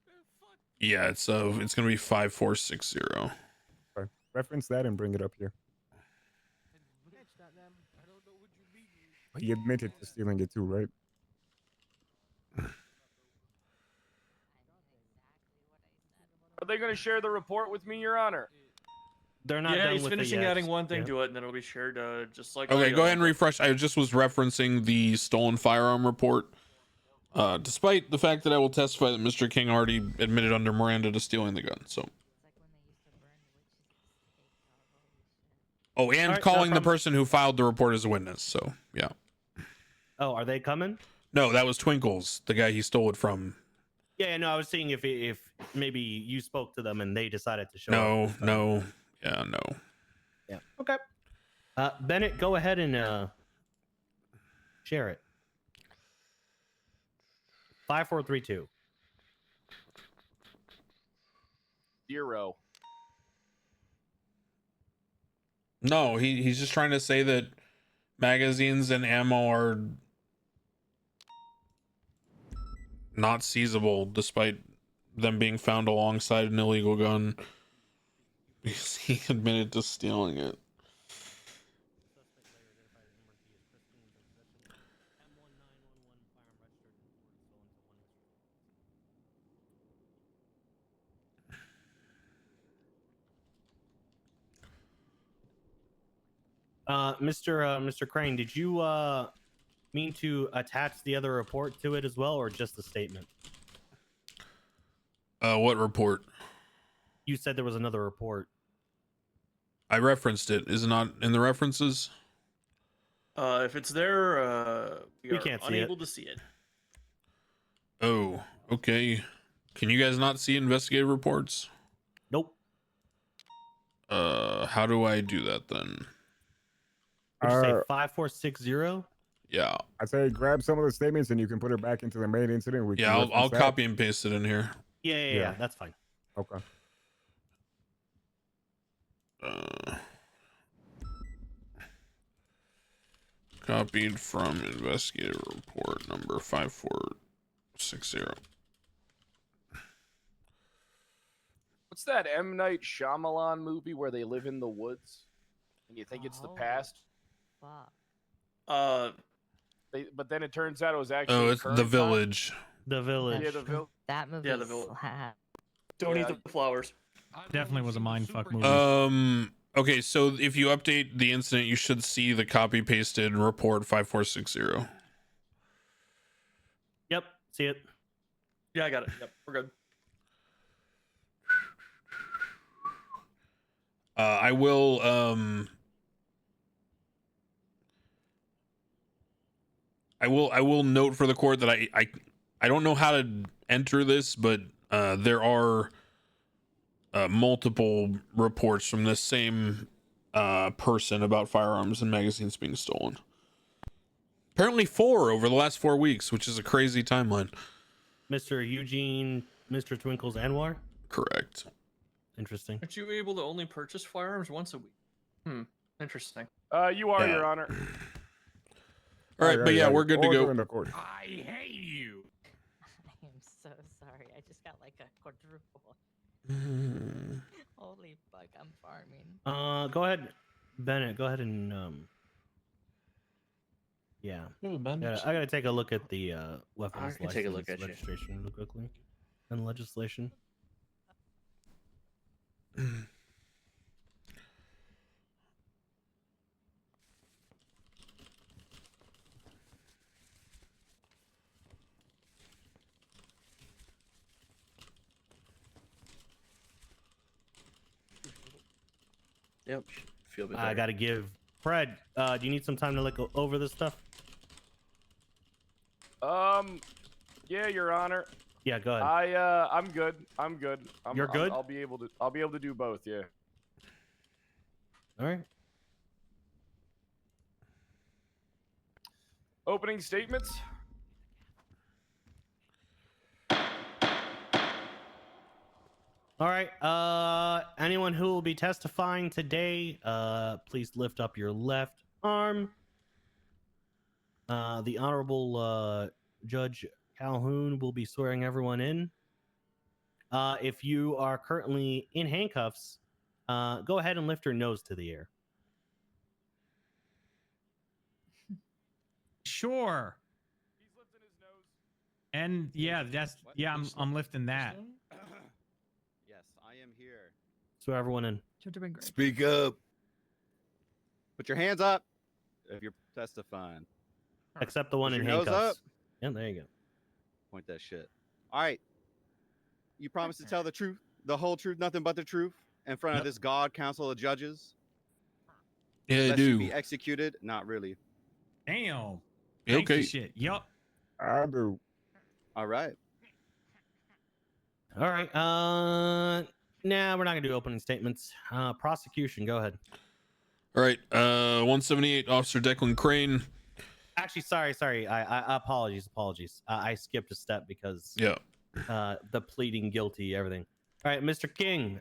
Yeah, it's gonna be 5460. Fine. Reference that and bring it up here. He admitted to stealing it too, right? Are they going to share the report with me, Your Honor? They're not Yeah, done he's with it finishing yet. adding one thing Yeah. to it, and then it'll be shared just like. Okay, all the go ahead other and ones. refresh. I just was referencing the stolen firearm report. Despite the fact that I will testify that Mr. King already admitted under Miranda to stealing the gun. So. Oh, and Alright, calling no the problem. person who filed the report as a witness. So, yeah. Oh, are they coming? No, that was Twinkles, the guy he stole it from. Yeah, no, I was seeing if maybe you spoke to them and they decided to show up. No. Yeah, no. Yeah. Okay. Bennett, go ahead and share it. 5432. 0. No, he's just trying to say that magazines and ammo are not seizable despite them being found alongside an illegal gun because he admitted to stealing it. Mr. Crane, did you mean to attach the other report to it as well, or just the statement? What report? You said there was another report. I referenced it. Is it not in the references? If it's there, we can't see unable it. to see it. Oh, okay. Can you guys not see investigative reports? Nope. How do I do that then? Would you say 5460? Yeah. I'd say grab some of the statements and you can put it back into the main incident. We Yeah, can I'll reference that. copy and paste it in here. Yeah, that's fine. Okay. Copied from investigative report number 5460. What's that M. Night Shyamalan movie where they live in the woods and you think it's the past? Fuck. But then it turns out it was actually. Oh, it's current The time? Village. The Village. Yeah, the village. That movie. Yeah, the Village. slap. Don't Yeah. eat the flowers. Definitely was a mindfuck movie. Okay, so if you update the incident, you should see the copy pasted report 5460. Yep, see it. Yeah, I got it. Yep, we're good. I will I will note for the court that I don't know how to enter this, but there are multiple reports from this same person about firearms and magazines being stolen. Apparently 4 over the last 4 weeks, which is a crazy timeline. Mr. Eugene, Mr. Twinkles Anwar? Correct. Interesting. Aren't you able to only purchase firearms once a week? Interesting. You are, Yeah. Your Honor. All right, but yeah, we're good to Order go. in the court. I hate you. I am so sorry. I just got like a quadruple. Holy fuck, I'm farming. Go ahead, Bennett. Go ahead and Yeah. Ooh, man. Yeah, I gotta take a look at the weapons can take a look license at you. registration real quickly and legislation. Yep. Feel better. I gotta give Fred. Do you need some time to look over this stuff? Yeah, Your Honor. Yeah, go ahead. I'm good. I'm good. You're good? I'll be able to do both. Yeah. All right. Opening statements. All right. Anyone who will be testifying today, please lift up your left arm. The Honorable Judge Calhoun will be swearing everyone in. If you are currently in handcuffs, go ahead and lift your nose to the air. Sure. He's lifting his nose. And yeah, I'm lifting that. Yes, I am here. Swear everyone in. Should have been great. Speak up. Put your hands up if you're testifying. Except the one Put in your nose handcuffs. up. Yeah, there you go. Point that shit. All right. You promise to tell the truth, the whole truth, nothing but the truth, in front of this God council of judges? Yeah, I Lest you do. be executed? Not really. Damn. Okay. Shit. Yup. I do. All right. All right. Nah, we're not gonna do opening statements. Prosecution, go ahead. All right. 178, Officer Declan Crane. Actually, sorry. I apologies. I skipped a step because the pleading guilty, everything. All right, Mr. King.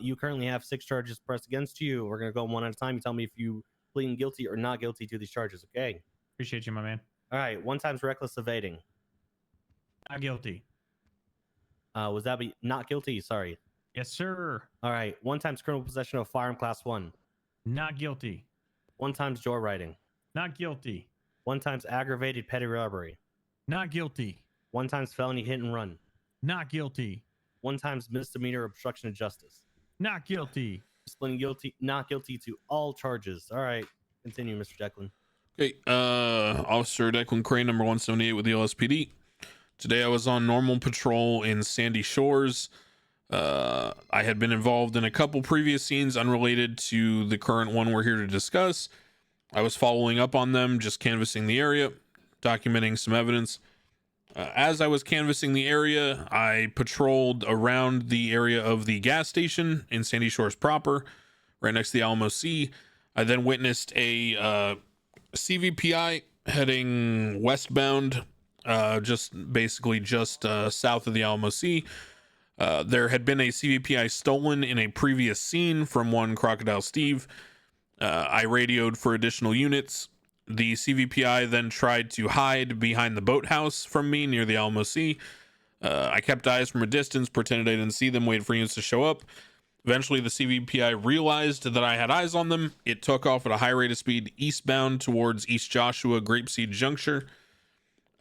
You currently have 6 charges pressed against you. We're gonna go one at a time. You tell me if you pleading guilty or not guilty to these charges. Okay. Appreciate you, my man. All right. 1 time's reckless evading. Not guilty. Was that not guilty? Sorry. Yes, sir. All right. 1 time's criminal possession of firearm class 1. Not guilty. 1 time's joyriding. Not guilty. 1 time's aggravated petty robbery. Not guilty. 1 time's felony hit and run. Not guilty. 1 time's misdemeanor obstruction of justice. Not guilty. Splitting guilty, not guilty to all charges. All right. Continue, Mr. Declan. Okay. Officer Declan Crane, number 178 with the LSPD. Today I was on normal patrol in Sandy Shores. I had been involved in a couple previous scenes unrelated to the current one we're here to discuss. I was following up on them, just canvassing the area, documenting some evidence. As I was canvassing the area, I patrolled around the area of the gas station in Sandy Shores proper, right next to the Alamo Sea. I then witnessed a CVPI heading westbound, just south of the Alamo Sea. There had been a CVPI stolen in a previous scene from one Crocodile Steve. I radioed for additional units. The CVPI then tried to hide behind the boathouse from me near the Alamo Sea. I kept eyes from a distance, pretended I didn't see them, waited for units to show up. Eventually, the CVPI realized that I had eyes on them. It took off at a high rate of speed eastbound towards East Joshua Grapeseed Juncture.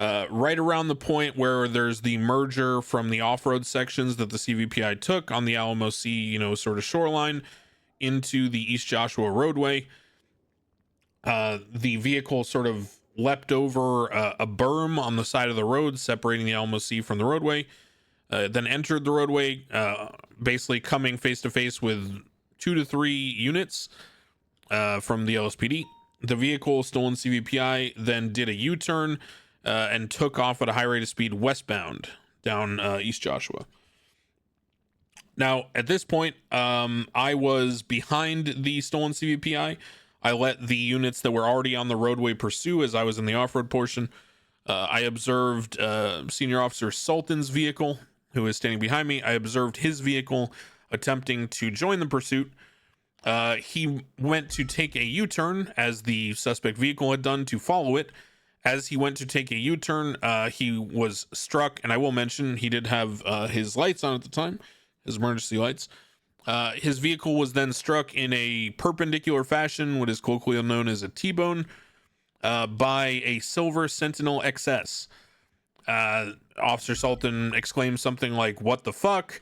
Right around the point where there's the merger from the off-road sections that the CVPI took on the Alamo Sea, sort of shoreline into the East Joshua roadway. The vehicle sort of leapt over a berm on the side of the road, separating the Alamo Sea from the roadway. Then entered the roadway, basically coming face to face with 2 to 3 units from the LSPD. The vehicle, stolen CVPI, then did a U-turn and took off at a high rate of speed westbound down East Joshua. Now, at this point, I was behind the stolen CVPI. I let the units that were already on the roadway pursue as I was in the off-road portion. I observed Senior Officer Sultan's vehicle, who is standing behind me. I observed his vehicle attempting to join the pursuit. He went to take a U-turn, as the suspect vehicle had done, to follow it. As he went to take a U-turn, he was struck, and I will mention he did have his lights on at the time, his emergency lights. His vehicle was then struck in a perpendicular fashion, what is colloquially known as a T-bone. by a silver Sentinel XS. Officer Sultan exclaimed something like, "What the fuck?"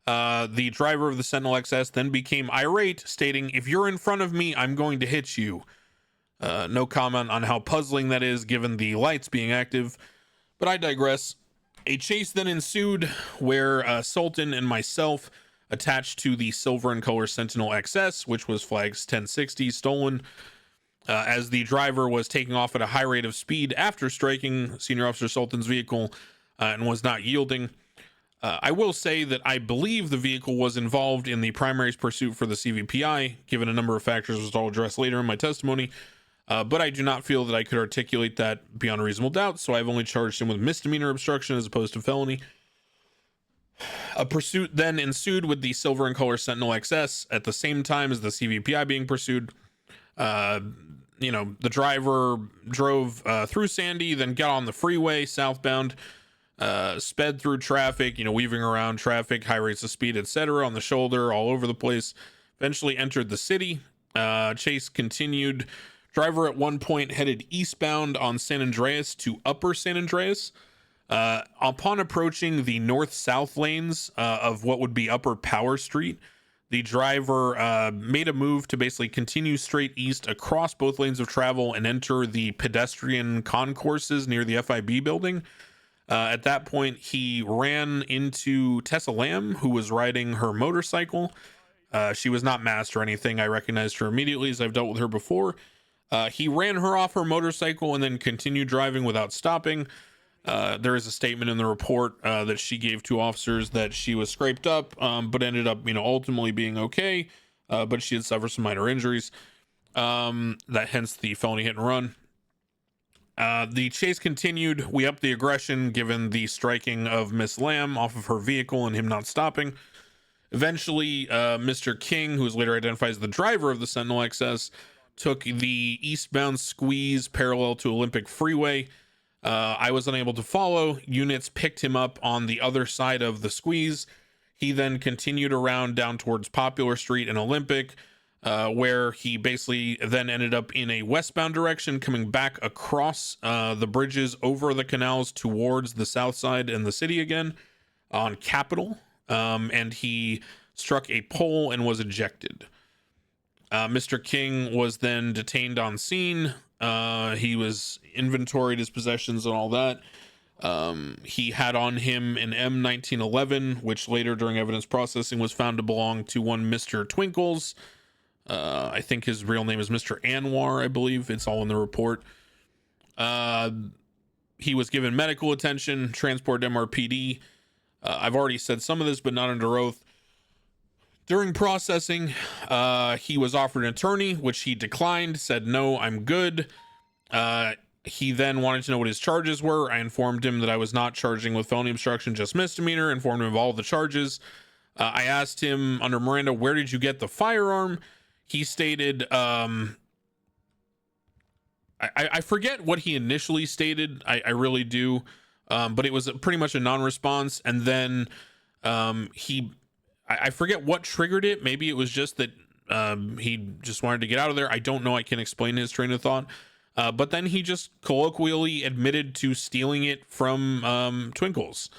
The driver of the Sentinel XS then became irate, stating, "If you're in front of me, I'm going to hit you." No comment on how puzzling that is given the lights being active, but I digress. A chase then ensued where Sultan and myself attached to the silver in color Sentinel XS, which was flags 1060 stolen, as the driver was taking off at a high rate of speed after striking Senior Officer Sultan's vehicle and was not yielding. I will say that I believe the vehicle was involved in the primary pursuit for the CVPI, given a number of factors which I'll address later in my testimony, but I do not feel that I could articulate that beyond reasonable doubt, so I've only charged him with misdemeanor obstruction as opposed to felony. A pursuit then ensued with the silver in color Sentinel XS at the same time as the CVPI being pursued. The driver drove through Sandy, then got on the freeway southbound, sped through traffic, weaving around traffic, high rates of speed, etc., on the shoulder, all over the place. Eventually entered the city. Chase continued. Driver at one point headed eastbound on San Andreas to Upper San Andreas. Upon approaching the north-south lanes of what would be Upper Power Street, the driver made a move to basically continue straight east across both lanes of travel and enter the pedestrian concourses near the FIB building. At that point, he ran into Tessa Lamb, who was riding her motorcycle. She was not masked or anything. I recognized her immediately as I've dealt with her before. He ran her off her motorcycle and then continued driving without stopping. There is a statement in the report that she gave to officers that she was scraped up, but ended up, ultimately being okay. But she had suffered some minor injuries. That hence the felony hit and run. The chase continued. We upped the aggression given the striking of Miss Lamb off of her vehicle and him not stopping. Eventually, Mr. King, who was later identified as the driver of the Sentinel XS, took the eastbound squeeze parallel to Olympic Freeway. I was unable to follow. Units picked him up on the other side of the squeeze. He then continued around down towards Popular Street and Olympic, where he basically then ended up in a westbound direction, coming back across the bridges over the canals towards the south side and the city again on Capitol. And he struck a pole and was ejected. Mr. King was then detained on scene. He was inventoried his possessions and all that. He had on him an M1911, which later during evidence processing was found to belong to one Mr. Twinkles. I think his real name is Mr. Anwar, I believe. It's all in the report. He was given medical attention, transported to MRPD. I've already said some of this, but not under oath. During processing, he was offered an attorney, which he declined, said, "No, I'm good." He then wanted to know what his charges were. I informed him that I was not charging with felony obstruction, just misdemeanor, informed him of all the charges. I asked him under Miranda, "Where did you get the firearm?" He stated, I forget what he initially stated. I really do. But it was pretty much a non-response. And then I forget what triggered it. Maybe it was just that he just wanted to get out of there. I don't know. I can't explain his train of thought. But then he just colloquially admitted to stealing it from Twinkles.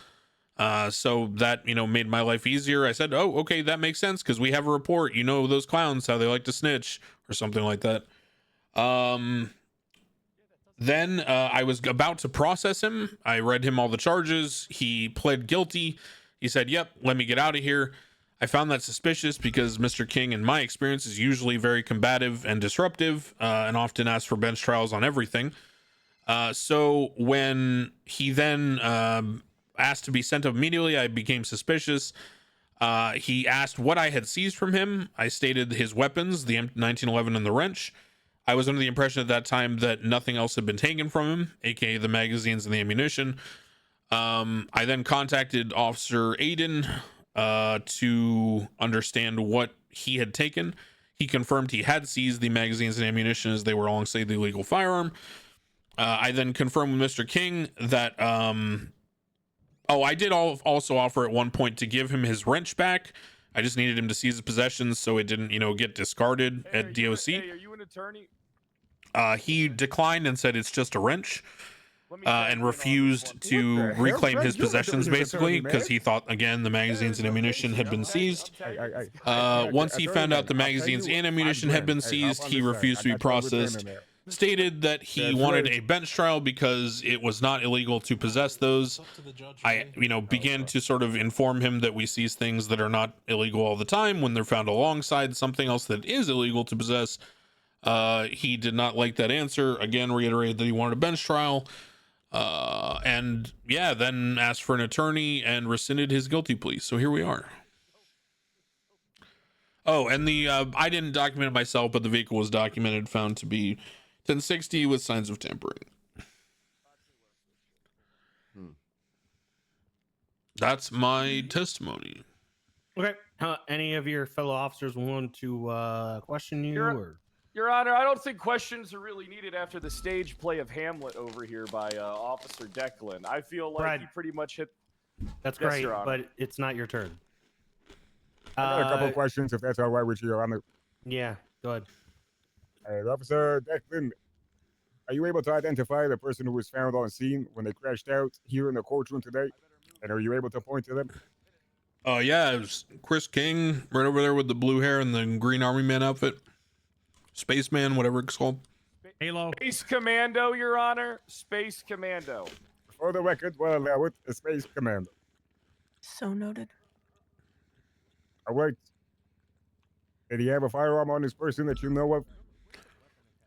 So that, made my life easier. I said, "Oh, okay, that makes sense because we have a report. Those clowns, how they like to snitch," or something like that. Then I was about to process him. I read him all the charges. He pled guilty. He said, "Yep, let me get out of here." I found that suspicious because Mr. King, in my experience, is usually very combative and disruptive and often asks for bench trials on everything. So when he then asked to be sent up immediately, I became suspicious. He asked what I had seized from him. I stated his weapons, the M1911 and the wrench. I was under the impression at that time that nothing else had been taken from him, aka the magazines and the ammunition. I then contacted Officer Aiden to understand what he had taken. He confirmed he had seized the magazines and ammunition as they were alongside the illegal firearm. I then confirmed with Mr. King that I did also offer at one point to give him his wrench back. I just needed him to seize his possessions so it didn't, get discarded at DOC. Hey, are you an attorney? He declined and said it's just a wrench, and refused to reclaim his possessions, basically, because he thought, again, the magazines and ammunition had been seized. Once he found out the magazines and ammunition had been seized, he refused to be processed, stated that he wanted a bench trial because it was not illegal to possess those. I, began to sort of inform him that we seize things that are not illegal all the time when they're found alongside something else that is illegal to possess. He did not like that answer. Again, reiterated that he wanted a bench trial. And yeah, then asked for an attorney and rescinded his guilty plea. So here we are. Oh, and I didn't document it myself, but the vehicle was documented, found to be 1060 with signs of tampering. That's my testimony. Okay. Any of your fellow officers want to question you? Your Honor, I don't think questions are really needed after the stage play of Hamlet over here by Officer Declan. I feel like Brad, he pretty much hit. That's Yes, great, Your Honor. but it's not your turn. I got a couple of questions, if that's all right with you, Your Honor. Yeah, go ahead. Officer Declan, are you able to identify the person who was found on scene when they crashed out here in the courtroom today? And are you able to point to them? Oh, yeah, it was Chris King, right over there with the blue hair and the green army man outfit. Spaceman, whatever it's called. Halo. Space Commando, Your Honor. Space Commando. For the record, well, allow it, a Space Commando. So noted. All right. Did he have a firearm on his person that you know of?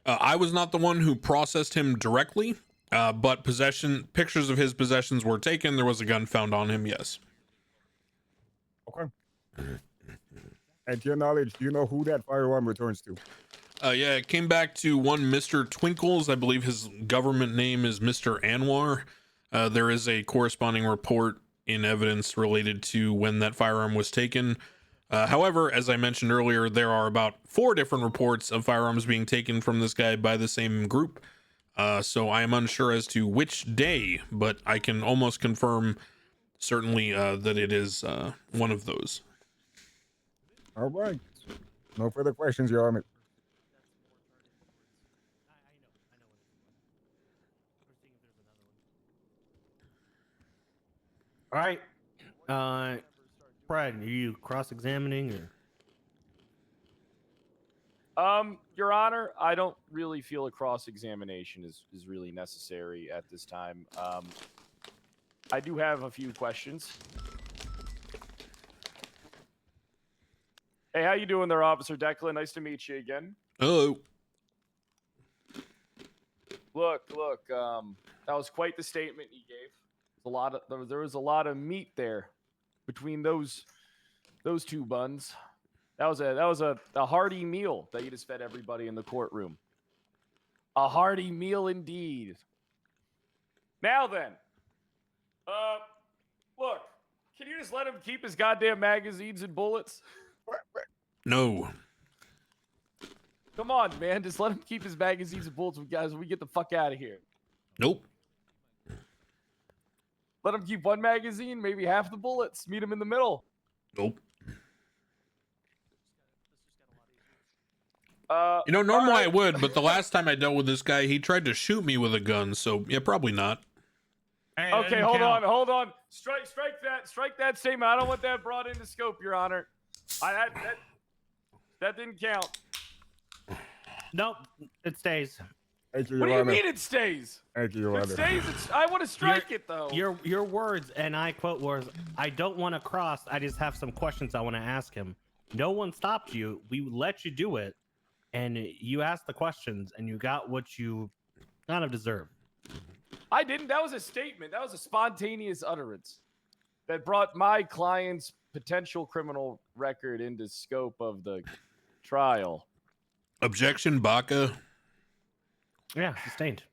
I was not the one who processed him directly, but pictures of his possessions were taken. There was a gun found on him, yes. Okay. And to your knowledge, do you know who that firearm returns to? Yeah, it came back to one Mr. Twinkles. I believe his government name is Mr. Anwar. There is a corresponding report in evidence related to when that firearm was taken. However, as I mentioned earlier, there are about 4 different reports of firearms being taken from this guy by the same group. So I am unsure as to which day, but I can almost confirm certainly that it is one of those. All right. No further questions, Your Honor. All right. Brad, are you cross-examining or? Your Honor, I don't really feel a cross-examination is really necessary at this time. I do have a few questions. Hey, how you doing there, Officer Declan? Nice to meet you again. Hello. Look, that was quite the statement you gave. There was a lot of meat there between those 2 buns. That was a hearty meal that you just fed everybody in the courtroom. A hearty meal indeed. Now then, look, can you just let him keep his goddamn magazines and bullets? No. Come on, man, just let him keep his magazines and bullets, guys. When we get the fuck out of here. Nope. Let him keep 1 magazine, maybe half the bullets. Meet him in the middle. Nope. Normally I would, but the last time I dealt with this guy, he tried to shoot me with a gun, so yeah, probably not. Hey, okay, hold on. Strike that statement. I don't want that brought into scope, Your Honor. That didn't count. Nope, it stays. Thank you, What Your do you Honor. mean it stays? Thank you, Your It Honor. stays. I want to strike it though. Your words, and I quote, was, "I don't want to cross. I just have some questions I want to ask him." No one stopped you. We let you do it, and you asked the questions, and you got what you kind of deserve. I didn't. That was a statement. That was a spontaneous utterance that brought my client's potential criminal record into scope of the trial. Objection, Baca. Yeah, sustained.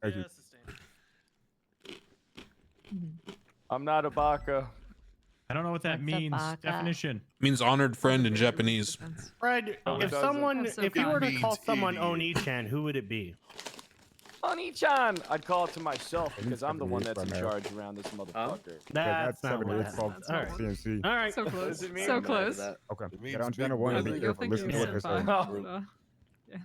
Thank you. I'm not a baka. I don't know what that means. Definition. Means honored friend in Japanese. Fred, if you were to call someone Oni-chan, who would it be? Oni-chan! I'd call it to myself because I'm the one that's in charge around this motherfucker. That's not what it's called. All right. CNC. All right. So close. Does it mean- So close. Okay. Get on channel 1 and be You're careful. thinking Listen to what they say. senpai. Yeah.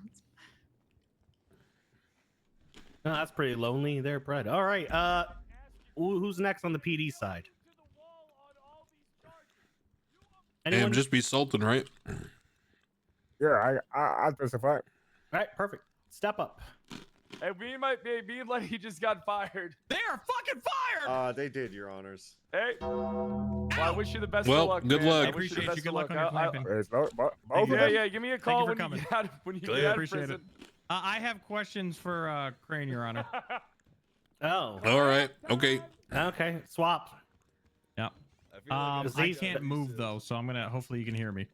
No, that's pretty lonely there, Brett. All right. Who's next on the PD side? And just be Sultan, right? Yeah, I'll testify. All right, perfect. Step up. Hey, me and Lenny just got fired. They are fucking fired. They did, Your Honors. Hey. Well, I wish you the best Well, of luck. good man. luck. I wish you the Appreciate best you. Good of luck luck. on your clamping. Yeah, give me a call for when coming. you get out, when you get Clear. out of Appreciate prison. I have questions for Crane, Your Honor. Oh. All right. Okay. Okay. Swap. Yeah. I can't move though, so I'm gonna. Hopefully, you can hear me.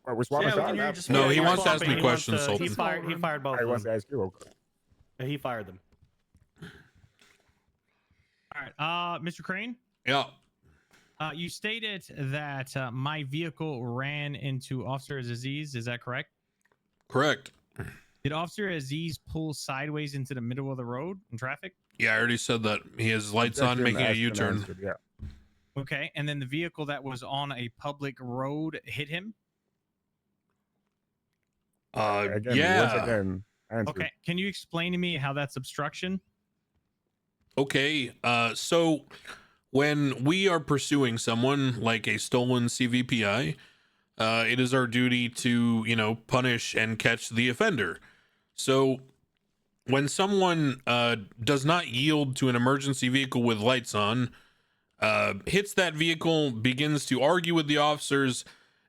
We're swapping sides. No, he wants to ask me questions, He Sultan. fired both I of want to them. ask you. Okay. He fired them. All right. Mr. Crane. Yeah. You stated that my vehicle ran into Officer Aziz. Is that correct? Correct. Did Officer Aziz pull sideways into the middle of the road in traffic? Yeah, I already said that. He has lights on, making a U-turn. Yeah. Okay, and then the vehicle that was on a public road hit him? Once Yeah. again, answer. Okay, can you explain to me how that's obstruction? Okay. So when we are pursuing someone like a stolen CVPI, it is our duty to, punish and catch the offender. So when someone does not yield to an emergency vehicle with lights on, hits that vehicle, begins to argue with the officers,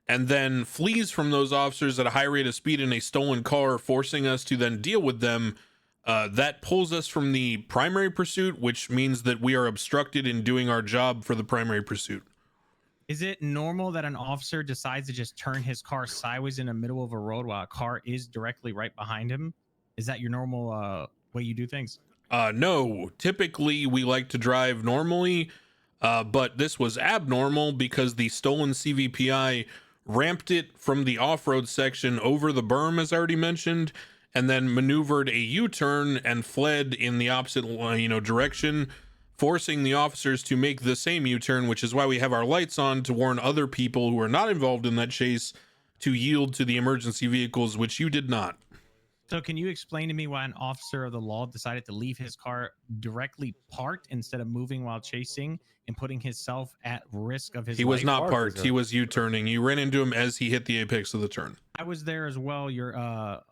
and then flees from those officers at a high rate of speed in a stolen car, forcing us to then deal with them, that pulls us from the primary pursuit, which means that we are obstructed in doing our job for the primary pursuit. Is it normal that an officer decides to just turn his car sideways in the middle of a road while a car is directly right behind him? Is that your normal way you do things? No, typically we like to drive normally, but this was abnormal because the stolen CVPI ramped it from the off-road section over the berm, as I already mentioned, and then maneuvered a U-turn and fled in the opposite, direction, forcing the officers to make the same U-turn, which is why we have our lights on to warn other people who are not involved in that chase to yield to the emergency vehicles, which you did not. So can you explain to me why an officer of the law decided to leave his car directly parked instead of moving while chasing and putting himself at risk of his He life? was not parked. He was U-turning. You ran into him as he hit the apex of the turn. I was there as well, your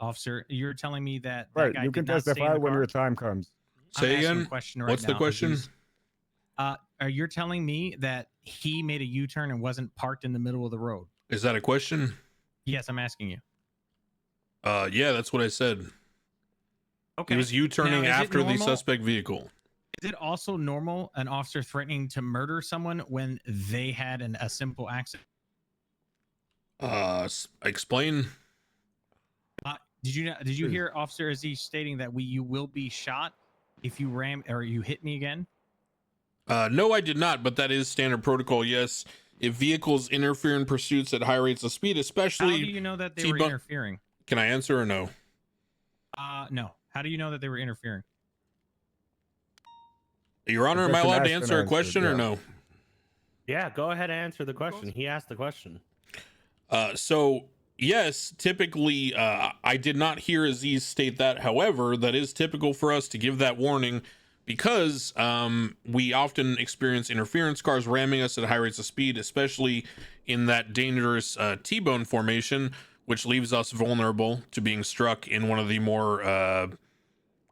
officer. You're telling me that Right. guy You can did not stay in testify the when car? your time comes. Say I'm asking again? a question right What's the now, question? Aziz. You're telling me that he made a U-turn and wasn't parked in the middle of the road? Is that a question? Yes, I'm asking you. Yeah, that's what I said. Okay. He was U-turning Now, is it after the normal- suspect vehicle. Is it also normal an officer threatening to murder someone when they had a simple accident? Explain. Did you hear Officer Aziz stating that you will be shot if you ram or you hit me again? No, I did not, but that is standard protocol. Yes, if vehicles interfere in pursuits at high rates of speed, especially. How do you know that they were interfering? Can I answer or no? No. How do you know that they were interfering? Your Honor, am I allowed to answer a question or no? Yeah, go ahead and answer the question. He asked the question. So yes, typically, I did not hear Aziz state that. However, that is typical for us to give that warning because we often experience interference cars ramming us at high rates of speed, especially in that dangerous T-bone formation, which leaves us vulnerable to being struck in one of the more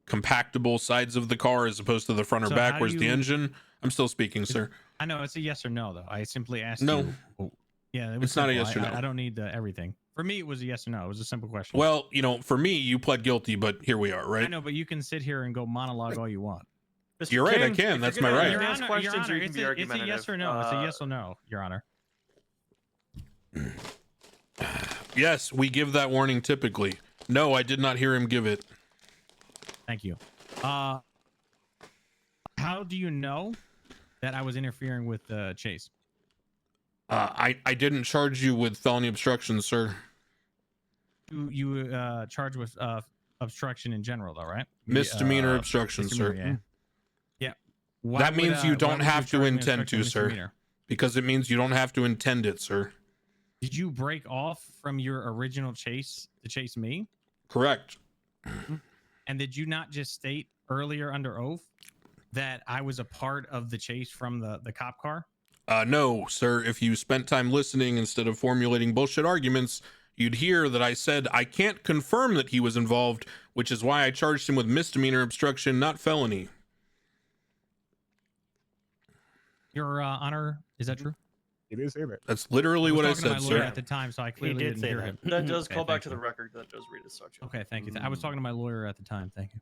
compactable sides of the car as opposed to the front or So back. how do Where's the you- engine? I'm still speaking, sir. I know it's a yes or no though. I simply asked No. you. Oh, yeah, it was It's not a simple. yes or no. I don't need everything. For me, it was a yes or no. It was a simple question. Well, for me, you pled guilty, but here we are, I right? know, but you can sit here and go monologue all you want. You're right, I can. That's my right. Your Honor, it's a yes or no. It's a yes or no, Your Honor. Yes, we give that warning typically. No, I did not hear him give it. Thank you. How do you know that I was interfering with the chase? I didn't charge you with felony obstruction, sir. You charged with obstruction in general, though, right? Misdemeanor obstruction, sir. Yeah. Yeah. Why That would, means you why don't would have to charge me intend obstruction to, sir. misdemeanor? Because it means you don't have to intend it, sir. Did you break off from your original chase to chase me? Correct. And did you not just state earlier under oath that I was a part of the chase from the cop car? No, sir. If you spent time listening instead of formulating bullshit arguments, you'd hear that I said I can't confirm that he was involved, which is why I charged him with misdemeanor obstruction, not felony. Your Honor, is that true? It is say that. That's literally what I was talking to said, my lawyer sir. at the time, so I clearly did didn't say hear that. him. That does Okay, call back thank to the you. record. That does read as such. Okay, thank you. I was talking to my lawyer at the time. Thank you.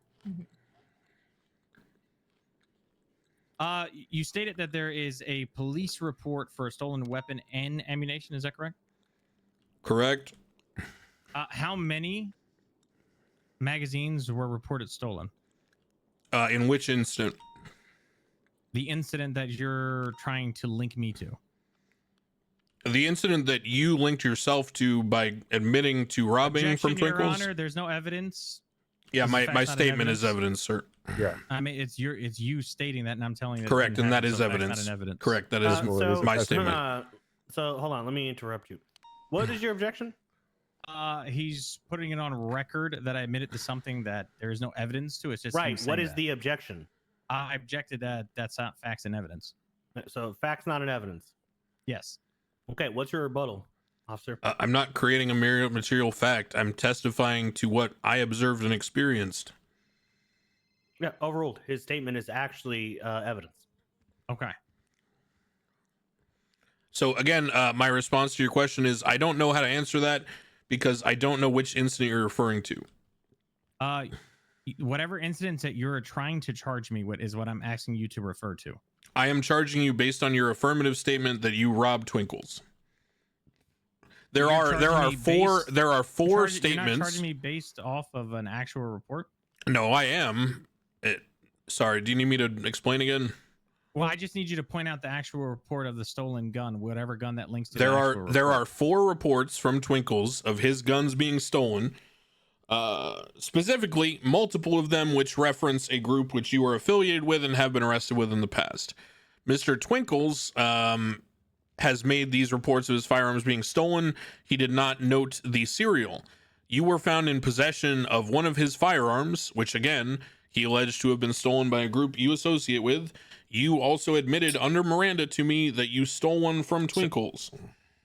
You stated that there is a police report for a stolen weapon and ammunition. Is that correct? Correct. How many magazines were reported stolen? In which instant? The incident that you're trying to link me to. The incident that you linked yourself to by admitting to robbing Objection, from Your Twinkles? Honor, there's no evidence. Yeah, Is my the fact not statement is evidence, sir. Yeah. I mean, it's you stating that, and I'm telling you that. Correct, and that didn't is happen, so the fact's evidence. not an evidence. Correct, that is my statement. So hold on, let me interrupt you. What is your objection? He's putting it on record that I admitted to something that there is no evidence to. It's just Right. him What saying is that. the objection? I objected that that's not facts and evidence. So facts, not an evidence. Yes. Okay. What's your rebuttal, officer? I'm not creating a material fact. I'm testifying to what I observed and experienced. Yeah, overruled. His statement is actually evidence. Okay. So again, my response to your question is I don't know how to answer that because I don't know which incident you're referring to. Whatever incidents that you're trying to charge me with is what I'm asking you to refer to. I am charging you based on your affirmative statement that you robbed Twinkles. There are four You're statements. not charging me based off of an actual report? No, I am. Sorry, do you need me to explain again? Well, I just need you to point out the actual report of the stolen gun, whatever gun that links to There the are actual report. there are 4 reports from Twinkles of his guns being stolen. Specifically, multiple of them which reference a group which you are affiliated with and have been arrested with in the past. Mr. Twinkles has made these reports of his firearms being stolen. He did not note the serial. You were found in possession of one of his firearms, which again, he alleged to have been stolen by a group you associate with. You also admitted under Miranda to me that you stole one from Twinkles.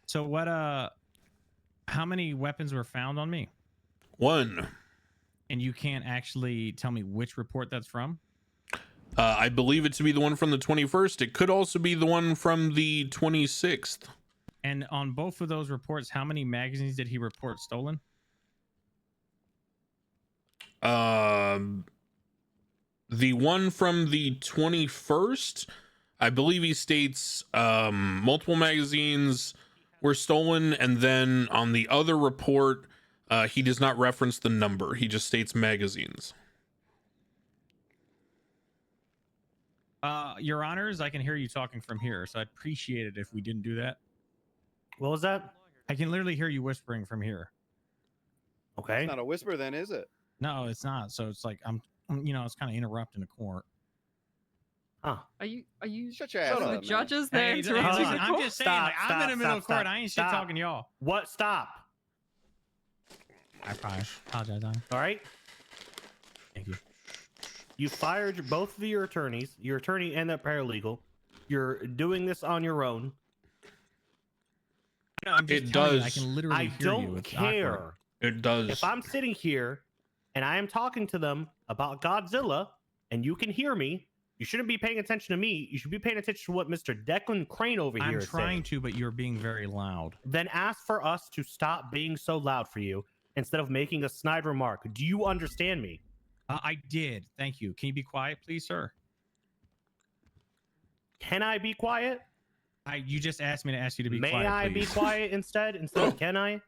So what, how many weapons were found on me? 1. And you can't actually tell me which report that's from? I believe it to be the one from the 21st. It could also be the one from the 26th. And on both of those reports, how many magazines did he report stolen? The one from the 21st, I believe he states multiple magazines were stolen, and then on the other report, he does not reference the number. He just states magazines. Your Honors, I can hear you talking from here, so I'd appreciate it if we didn't do that. What was that? I can literally hear you whispering from here. Okay. It's not a whisper, then, is it? No, it's not. So it's like I'm it's kind of interrupting the court. Huh. Are you Shut your ass one of up, the man. judges there? Hey, interrupting the I'm court? just saying, like, I'm in the middle of court. I ain't shit talking to y'all. What? Stop. I probably apologize. All right. Thank you. You fired both of your attorneys, your attorney and the paralegal. You're doing this on your own. No, I'm just It telling you, does. I can literally I hear you. don't It's care. awkward. It does. If I'm sitting here and I am talking to them about Godzilla and you can hear me, you shouldn't be paying attention to me. You should be paying attention to what Mr. Declan Crane over here I'm is trying saying. to, but you're being very loud. Then ask for us to stop being so loud for you instead of making a snide remark. Do you understand me? I did. Thank you. Can you be quiet, please, sir? Can I be quiet? You just asked me to ask you to be May quiet. I be please. quiet instead of can I?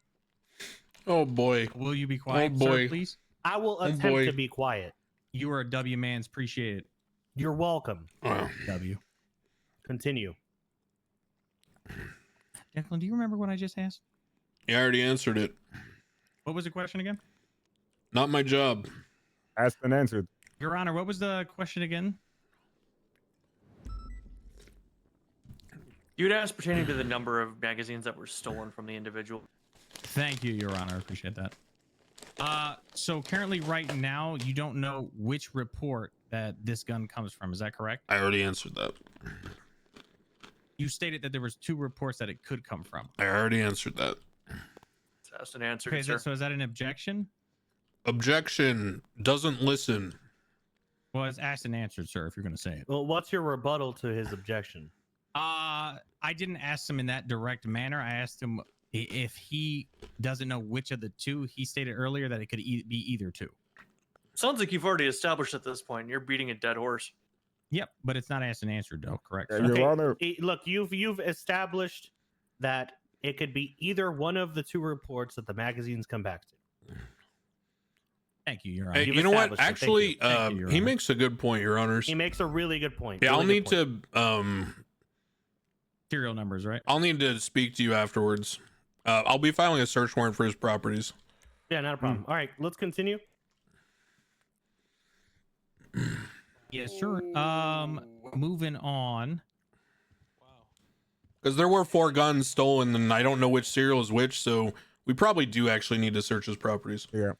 Oh boy. Will you be quiet, Oh, boy. sir, please? I will Oh, attempt boy. to be quiet. You are a W man's. Appreciate it. You're welcome. W. Continue. Declan, do you remember what I just asked? Yeah, I already answered it. What was the question again? Not my job. Asked and answered. Your Honor, what was the question again? You'd ask pertaining to the number of magazines that were stolen from the individual. Thank you, Your Honor. I appreciate that. So currently, right now, you don't know which report that this gun comes from. Is that correct? I already answered that. You stated that there was 2 reports that it could come from. I already answered that. It's asked and answered, Okay, sir. so is that an objection? Objection. Doesn't listen. Well, it's asked and answered, sir, if you're going to say it. Well, what's your rebuttal to his objection? I didn't ask him in that direct manner. I asked him if he doesn't know which of the 2. He stated earlier that it could be either 2. Sounds like you've already established at this point. You're beating a dead horse. Yep, but it's not asked and answered, though. Correct. Your sir? Honor. Look, you've established that it could be either one of the 2 reports that the magazines come back to. Thank you, Your Honor. Hey, You've you know what? established it. Actually, Thank you, Your he Honor. makes a good point, Your Honors. He makes a really good point. Yeah, I'll Really need good point. to serial numbers, right? I'll need to speak to you afterwards. I'll be filing a search warrant for his properties. Yeah, not a problem. All right, let's continue. Yes, sir. Moving on. Because there were 4 guns stolen, and I don't know which serial is which, so we probably do actually need to search his properties. Yeah.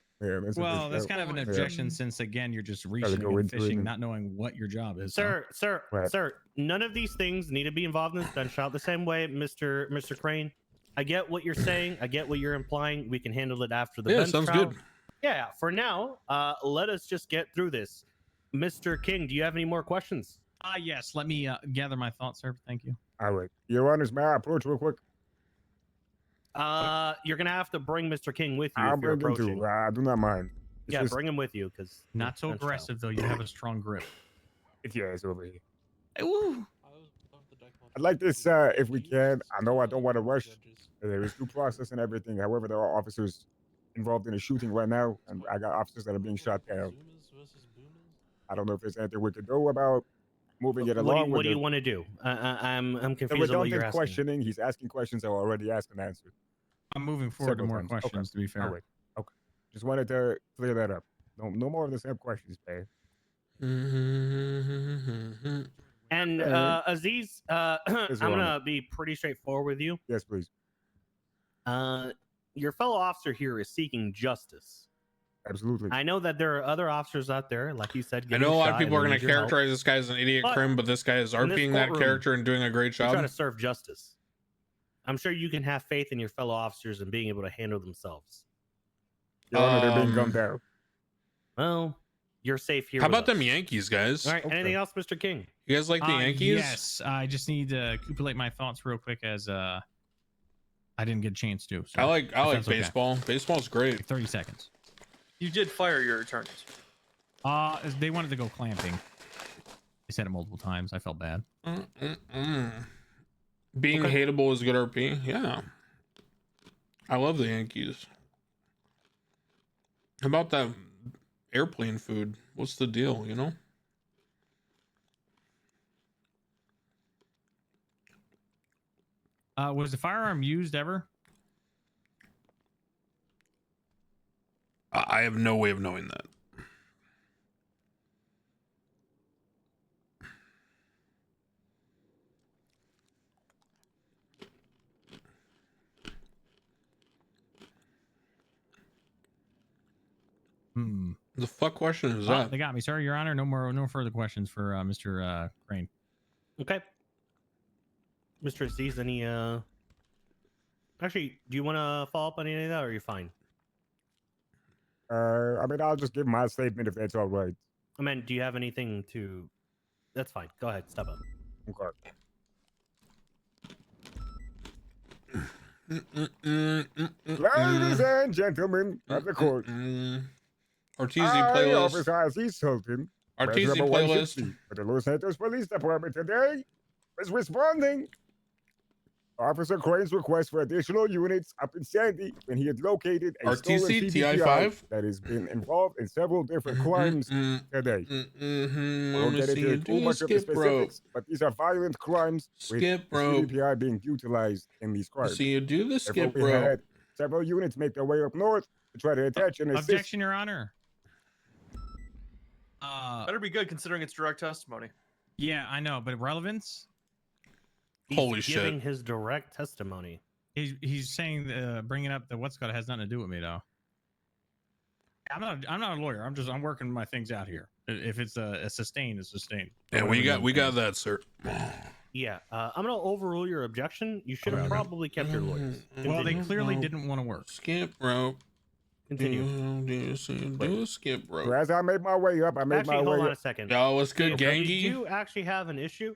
Well, that's kind of an objection since, again, you're just reaching go and into it fishing, and- not knowing what your job is. Sir, Right. sir, none of these things need to be involved in this gunshot the same way, Mr. Crane. I get what you're saying. I get what you're implying. We can handle it after the Yeah, bench sounds trial. good. Yeah, for now, let us just get through this. Mr. King, do you have any more questions? Yes. Let me gather my thoughts, sir. Thank you. All right. Your Honors, may I approach real quick? You're gonna have to bring Mr. King with you I'll if you're bring him approaching. too. I do not mind. It's Yeah, just- bring him with you because Not so aggressive, though. You have a strong grip. Yeah, it's over here. Hey, woo. I'd like this, if we can. I know I don't want to rush. There is due process and everything. However, there are officers involved in a shooting right now, and I got officers that are being shot down. I don't know if there's anything we could do about moving it along. What do you want to do? I'm The confused on what you're redundant asking. questioning. He's asking questions that were already asked and answered. I'm moving forward to Several more times. questions, Okay. to be fair. All right. Okay. Just wanted to clear that up. No more of the same questions, babe. And Aziz, I'm gonna be pretty straightforward with you. Yes, please. Your fellow officer here is seeking justice. Absolutely. I know that there are other officers out there, like you said. I know a lot of people are going to to characterize this guy as an idiot But crim, but this guy is in this RPing that courtroom, character and doing a great You're job. trying to serve justice. I'm sure you can have faith in your fellow officers and being able to handle themselves. Your Honor, they're being gunned down. Well, you're safe here. How with about them us. Yankees, guys? All right. Anything else, Mr. King? You guys like the Yankees? Yes. I just need to accumulate my thoughts real quick as I didn't get a chance to. So I like if that's okay. baseball. Baseball's great. 30 seconds. You did fire your attorneys. They wanted to go clamping. They said it multiple times. I felt bad. Being Okay. hateable is good RP. Yeah. I love the Yankees. How about that airplane food? What's the deal, you know? Was the firearm used ever? I have no way of knowing that. The fuck question is that? They got me, sir. Your Honor, no further questions for Mr. Crane. Okay. Mr. Aziz, any actually, do you want to follow up on any of that, or are you fine? I mean, I'll just give my statement if that's all right. I mean, do you have anything to? That's fine. Go ahead. Step up. Okay. Ladies and gentlemen of the court, Arteezy I, playlist. Officer Aziz Sultan, Arteezy Res Number playlist. 160 for the Los Santos Police Department today, is responding. Officer Crane's request for additional units up in Sandy when he had located a stolen RTC CBPI TI5 that has been involved in several different crimes today. Let Won't me get see into you too do the much of the skip rope. specifics, but these are violent crimes with Skip the rope. CBPI being utilized in these crimes. See you do the Therefore, skip we rope. had several units make their way up north to try to attach and assist. Objection, Your Honor. Better be good considering it's direct testimony. Yeah, I know, but relevance? He's giving his direct testimony. He's saying bringing up the what's called has nothing to do with me though. I'm not a lawyer. I'm working my things out here. If it's a sustain, it's sustain. Yeah, we got that, sir. Yeah, I'm gonna overrule your objection. You should have probably kept your lawyers. Well, they Continue. clearly didn't want to work. Skip rope. Continue. Do a skip rope. So as I made my way up, Actually, hold on a second. Yo, what's good, So Gangy? you do actually have an issue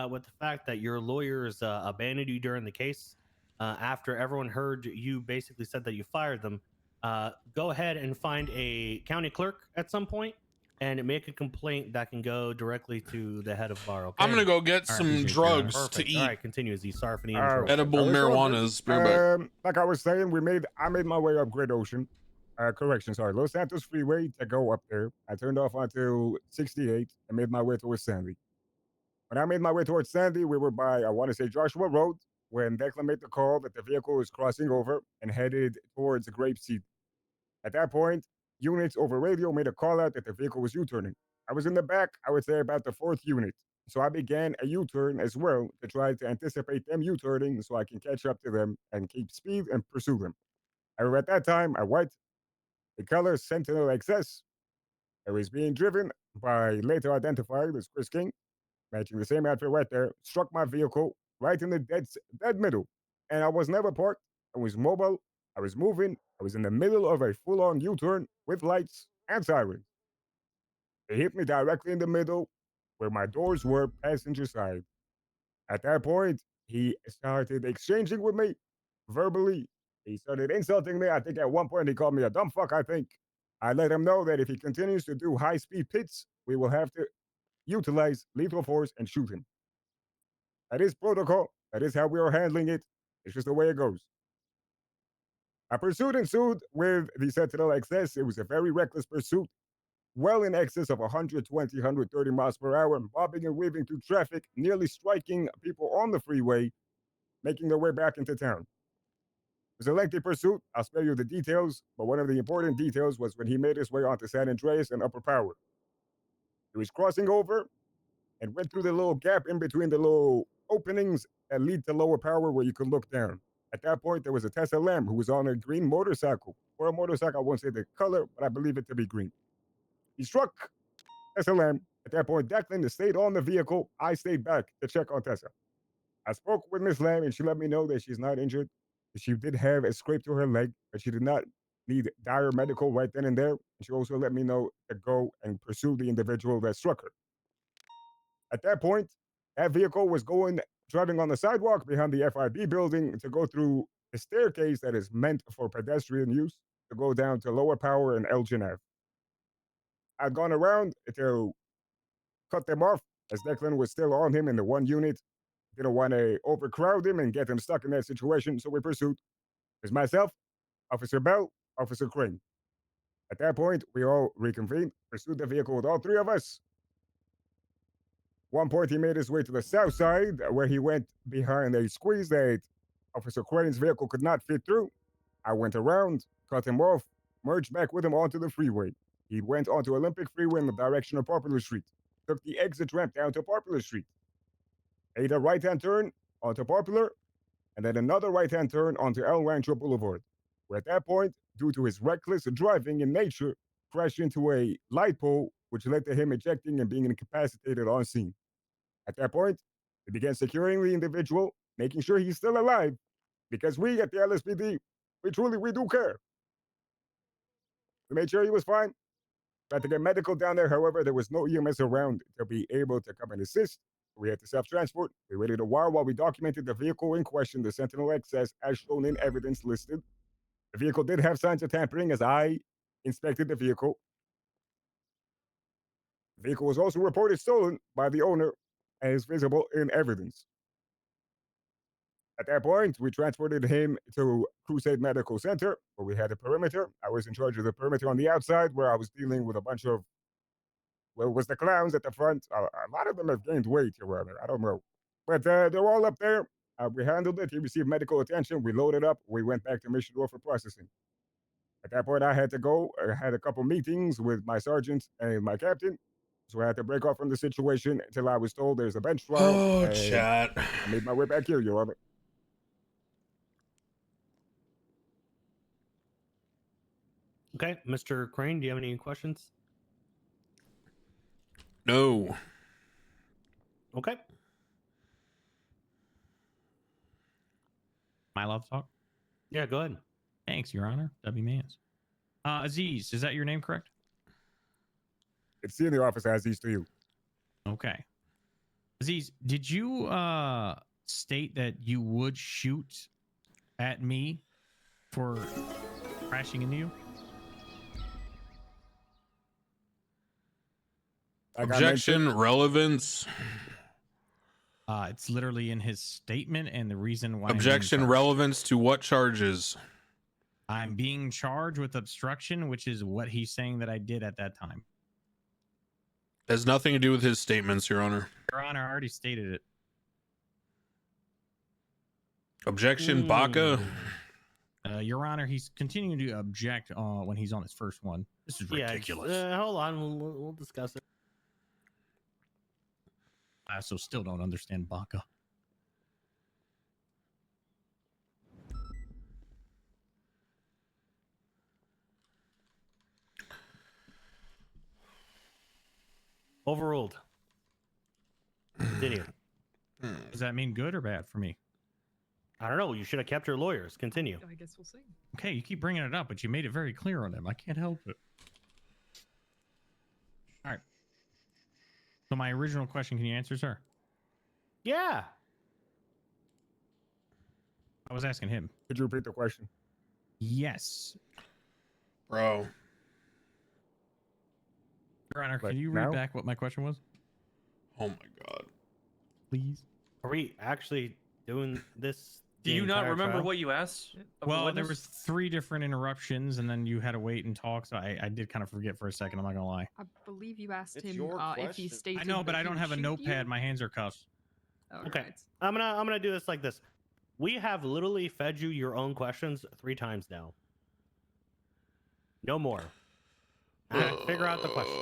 with the fact that your lawyers abandoned you during the case after everyone heard you basically said that you fired them. Go ahead and find a county clerk at some point and make a complaint that can go directly to the head of bar. Okay? I'm gonna go get some drugs Perfect. to eat. All right, continue. Z. Sorry for the Edible marijuana. Like I was saying, I made my way up Great Ocean. Correction, sorry, Los Santos Freeway to go up there. I turned off onto 68 and made my way towards Sandy. When I made my way towards Sandy, we were by, I want to say, Joshua Road, when Declan made the call that the vehicle was crossing over and headed towards Grapeseed. At that point, units over radio made a call out that the vehicle was U-turning. I was in the back, I would say about the 4th unit. So I began a U-turn as well to try to anticipate them U-turning so I can catch up to them and keep speed and pursue them. However, at that time, I white, the color Sentinel XS. It was being driven by later identified as Chris King, matching the same outfit right there, struck my vehicle right in the dead middle. And I was never parked. I was mobile. I was moving. I was in the middle of a full-on U-turn with lights and sirens. It hit me directly in the middle where my doors were passenger side. At that point, he started exchanging with me verbally. He started insulting me. I think at one point he called me a dumb fuck, I think. I let him know that if he continues to do high-speed pits, we will have to utilize lethal force and shoot him. That is protocol. That is how we are handling it. It's just the way it goes. A pursuit ensued with the Sentinel XS. It was a very reckless pursuit, well in excess of 120, 130 miles per hour, bobbing and weaving through traffic, nearly striking people on the freeway, making their way back into town. It was a lengthy pursuit. I'll spare you the details, but one of the important details was when he made his way onto San Andreas and Upper Power. He was crossing over and went through the little gap in between the little openings that lead to Lower Power where you could look down. At that point, there was a Tesla Lamb who was on a green motorcycle. Or a motorcycle, I won't say the color, but I believe it to be green. He struck Tesla Lamb. At that point, Declan stayed on the vehicle. I stayed back to check on Tessa. I spoke with Miss Lamb, and she let me know that she's not injured. She did have a scrape to her leg, but she did not need dire medical right then and there. And she also let me know to go and pursue the individual that struck her. At that point, that vehicle was driving on the sidewalk behind the FIB building to go through a staircase that is meant for pedestrian use to go down to Lower Power and Elgin Ave. I'd gone around to cut them off as Declan was still on him in the one unit. Didn't want to overcrowd him and get him stuck in that situation, so we pursued. There's myself, Officer Bell, Officer Crane. At that point, we all reconvened, pursued the vehicle with all three of us. One point, he made his way to the south side, where he went behind a squeeze that Officer Crane's vehicle could not fit through. I went around, cut him off, merged back with him onto the freeway. He went onto Olympic Freeway in the direction of Popular Street, took the exit ramp down to Popular Street, made a right-hand turn onto Popular, and then another right-hand turn onto El Rancho Boulevard, where at that point, due to his reckless driving in nature, crashed into a light pole, which led to him ejecting and being incapacitated on scene. At that point, we began securing the individual, making sure he's still alive, because we at the LSPD, we do care. We made sure he was fine. Tried to get medical down there. However, there was no EMS around to be able to come and assist. We had to self-transport. We waited a while we documented the vehicle in question, the Sentinel XS, as shown in evidence listed. The vehicle did have signs of tampering as I inspected the vehicle. The vehicle was also reported stolen by the owner as visible in evidence. At that point, we transported him to Crusade Medical Center, where we had a perimeter. I was in charge of the perimeter on the outside, where I was dealing with a bunch of, well, it was the clowns at the front. A lot of them have gained weight, or whatever. I don't know. But they're all up there. We handled it. He received medical attention. We loaded up. We went back to Mission Road for processing. At that point, I had to go. I had a couple meetings with my sergeant and my captain. So I had to break off from the situation until I was told there's a bench trial. Oh, chat. I made my way back here, Your Honor. Okay, Mr. Crane, do you have any questions? No. Okay. Am I allowed to talk? Yeah, go ahead. Thanks, Your Honor. W. Mans. Aziz, is that your name correct? It's in the office as these to you. Okay. Aziz, did you state that you would shoot at me for crashing into you? Objection, relevance. It's literally in his statement, and the reason why Objection, relevance to what charges? I'm being charged with obstruction, which is what he's saying that I did at that time. Has nothing to do with his statements, Your Honor. Your Honor, I already stated it. Objection, Baca. Your Honor, he's continuing to object when he's on his first one. This is ridiculous. Hold on, we'll discuss it. I also still don't understand Baca. Overruled. Continue. Does that mean good or bad for me? I don't know. You should have kept your lawyers. Continue. I guess we'll see. Okay, you keep bringing it up, but you made it very clear on them. I can't help it. All right. So my original question, can you answer, sir? Yeah. I was asking him. Could you repeat the question? Yes. Bro. Your Honor, Like can you now? read back what my question was? Oh my God. Please. Are we actually doing this? Do you not remember what you asked? of the Well, there witness? was 3 different interruptions, and then you had to wait and talk, so I did kind of forget for a second. I'm not gonna lie. I believe you asked It's him your if he question. stated. I know, but that I he don't would have a shoot notepad. you. My hands are cuffed. Okay. Alright. I'm gonna do this like this. We have literally fed you your own questions 3 times now. No more. Figure out the question.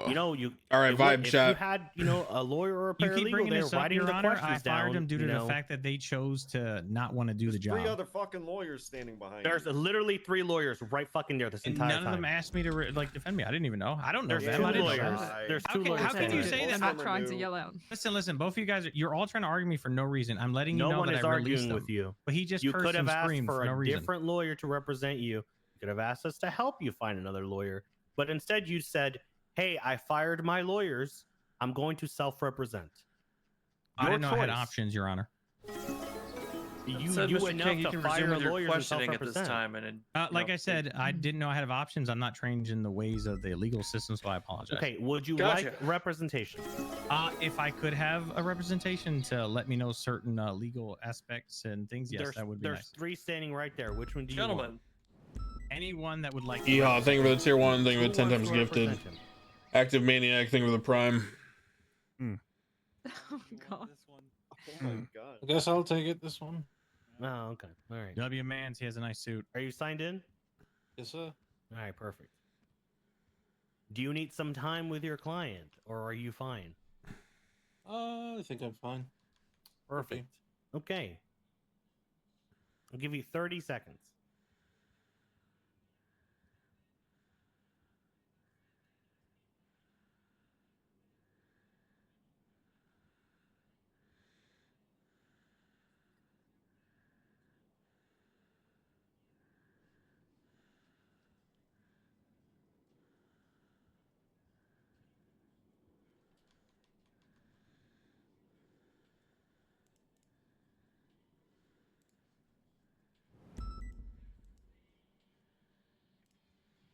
You know, All right, if vibe if chat. you had, a lawyer or a You keep paralegal bringing there this up, writing Your the Honor. questions I fired down, them due to you the know. fact that they chose to not want to do the job. 3 other fucking lawyers standing behind There's you. literally 3 lawyers right fucking there this And entire none time. of them asked me to defend me. I didn't even know. I don't know There's them. 2 I didn't know lawyers. them. There's How 2 can, lawyers. how can you standing say there. that? I'm not trying to yell out. Listen. Both of you guys, you're all trying to argue me for no reason. I'm letting you No know one that is I released arguing them. with you. But he just You cursed could have and asked screamed for for no a reason. different lawyer to represent you. You could have asked us to help you find another lawyer. But instead you said, hey, I fired my lawyers. I'm going to self-represent. I didn't know I had options, Your Honor. You Said, knew Mr. enough King, you to can fire resume with your lawyers and questioning at this self-represent. time. And Like I said, I didn't know I had options. I'm not trained in the ways of the legal system, so I apologize. Okay, would you Gotcha. like representation? If I could have a representation to let me know certain legal aspects and things, yes, that would be There's nice. 3 standing right there. Which one do you Gentlemen. want? Anyone that would like. to Yeehaw, thank you for the tier 1. Thank you for Who the 10 wants times to gifted. represent him? Active Maniac, thank you for the prime. Oh God. Oh my god. I guess I'll take it. This one. Oh, okay. All right. W. Mans, he has a nice suit. Are you signed in? Yes, sir. All right, perfect. Do you need some time with your client, or are you fine? I think I'm fine. Perfect. Okay. I'll give you 30 seconds.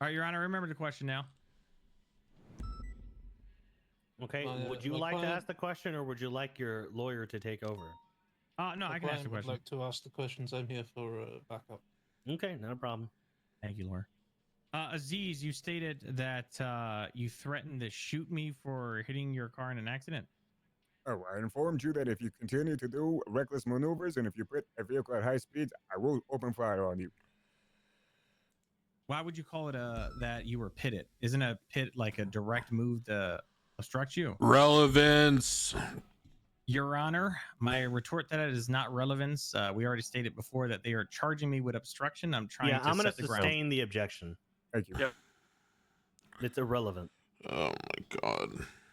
All right, Your Honor, remember the question now. Okay. My, would you my like to client- ask the question, or would you like your lawyer to take over? No, I can ask the Would question. like to ask the questions. I'm here for backup. Okay, not a problem. Thank you, lawyer. Aziz, you stated that you threatened to shoot me for hitting your car in an accident. Oh, I informed you that if you continue to do reckless maneuvers and if you put a vehicle at high speeds, I will open fire on you. Why would you call it that you were pitted? Isn't a pit like a direct move to obstruct you? Relevance. Your Honor, my retort to that is not relevance. We already stated before that they are charging me with obstruction. I'm trying to I'm going set to the ground. sustain the objection. Thank you. Yep. It's irrelevant. Oh my god.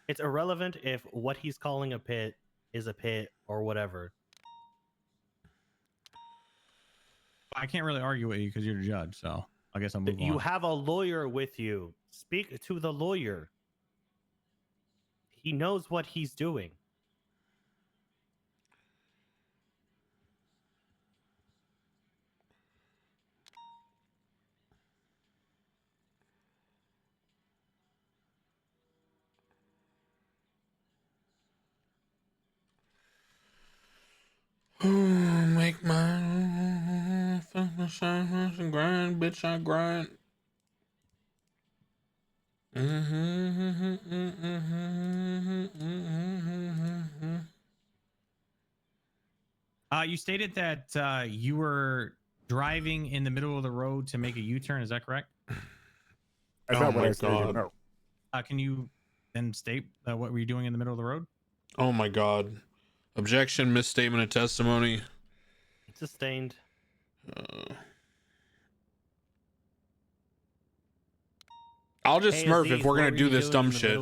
It's irrelevant if what he's calling a pit is a pit or whatever. I can't really argue with you because you're the judge, so I guess I'll move on. You have a lawyer with you. Speak to the lawyer. He knows what he's doing. Make my grind, bitch, I grind. You stated that you were driving in the middle of the road to make a U-turn. Is that correct? That's not what I stated, no. Can you then state what were you doing in the middle of the road? Oh my god. Objection, misstatement of testimony. Sustained. I'll just smurf if we're gonna do this dumb shit.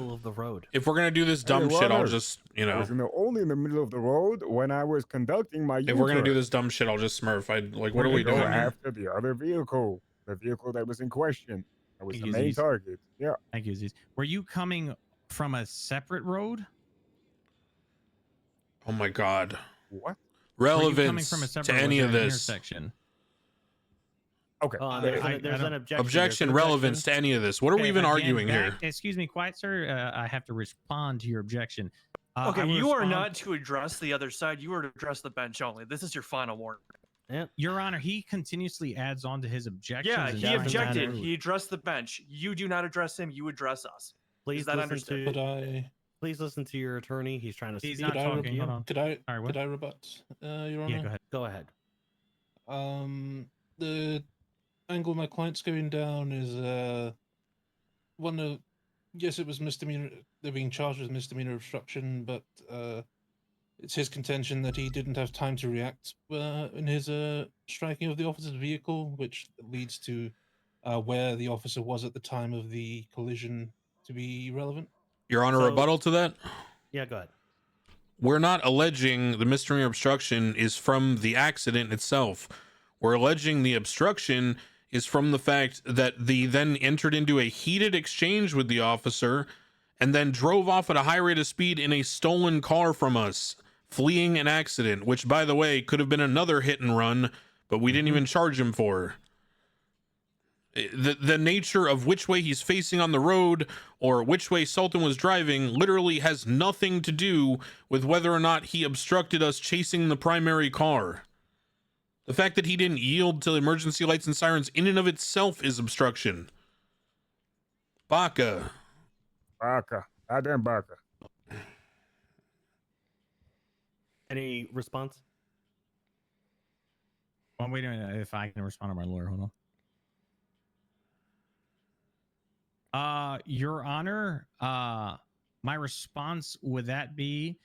If we're gonna do this dumb shit, I'll just, you I know. was only in the middle of the road when I was conducting my If we're gonna do this dumb shit, I'll just smurf. What are we doing here? After the other vehicle, the vehicle that was in question. That was the main target. Yeah. Thank you, Aziz. Were you coming from a separate road? Oh my god. What? Relevance to any of this. Intersection? Okay. There's an objection. Objection, relevance to any of this. What are we even arguing here? Excuse me, quiet sir. I have to respond to your objection. Okay, you are not to address the other side. You are to address the bench only. This is your final warning. Your Honor, he continuously adds on to his objections. Yeah, and he doesn't objected. matter. He addressed the bench. You do not address him. You address us. Please Is that listen understood? to. Please listen to your attorney. He's trying to. He's speak. not talking. Hold on. Could I All right, what? could I rebut, Your Honor? Yeah, go ahead. Go ahead. The angle my client's going down is one of, yes, it was misdemeanor. They're being charged with misdemeanor obstruction, but it's his contention that he didn't have time to react in his striking of the officer's vehicle, which leads to where the officer was at the time of the collision to be relevant. Your Honor, rebuttal to that? Yeah, go ahead. We're not alleging the misdemeanor obstruction is from the accident itself. We're alleging the obstruction is from the fact that they then entered into a heated exchange with the officer and then drove off at a high rate of speed in a stolen car from us, fleeing an accident, which, by the way, could have been another hit and run, but we didn't even charge him for. The nature of which way he's facing on the road or which way Sultan was driving literally has nothing to do with whether or not he obstructed us chasing the primary car. The fact that he didn't yield to emergency lights and sirens in and of itself is obstruction. Baka. Baka. Goddamn Baka. Any response? Well, wait a minute. If I can respond to my lawyer, hold on. Your Honor, my response would that be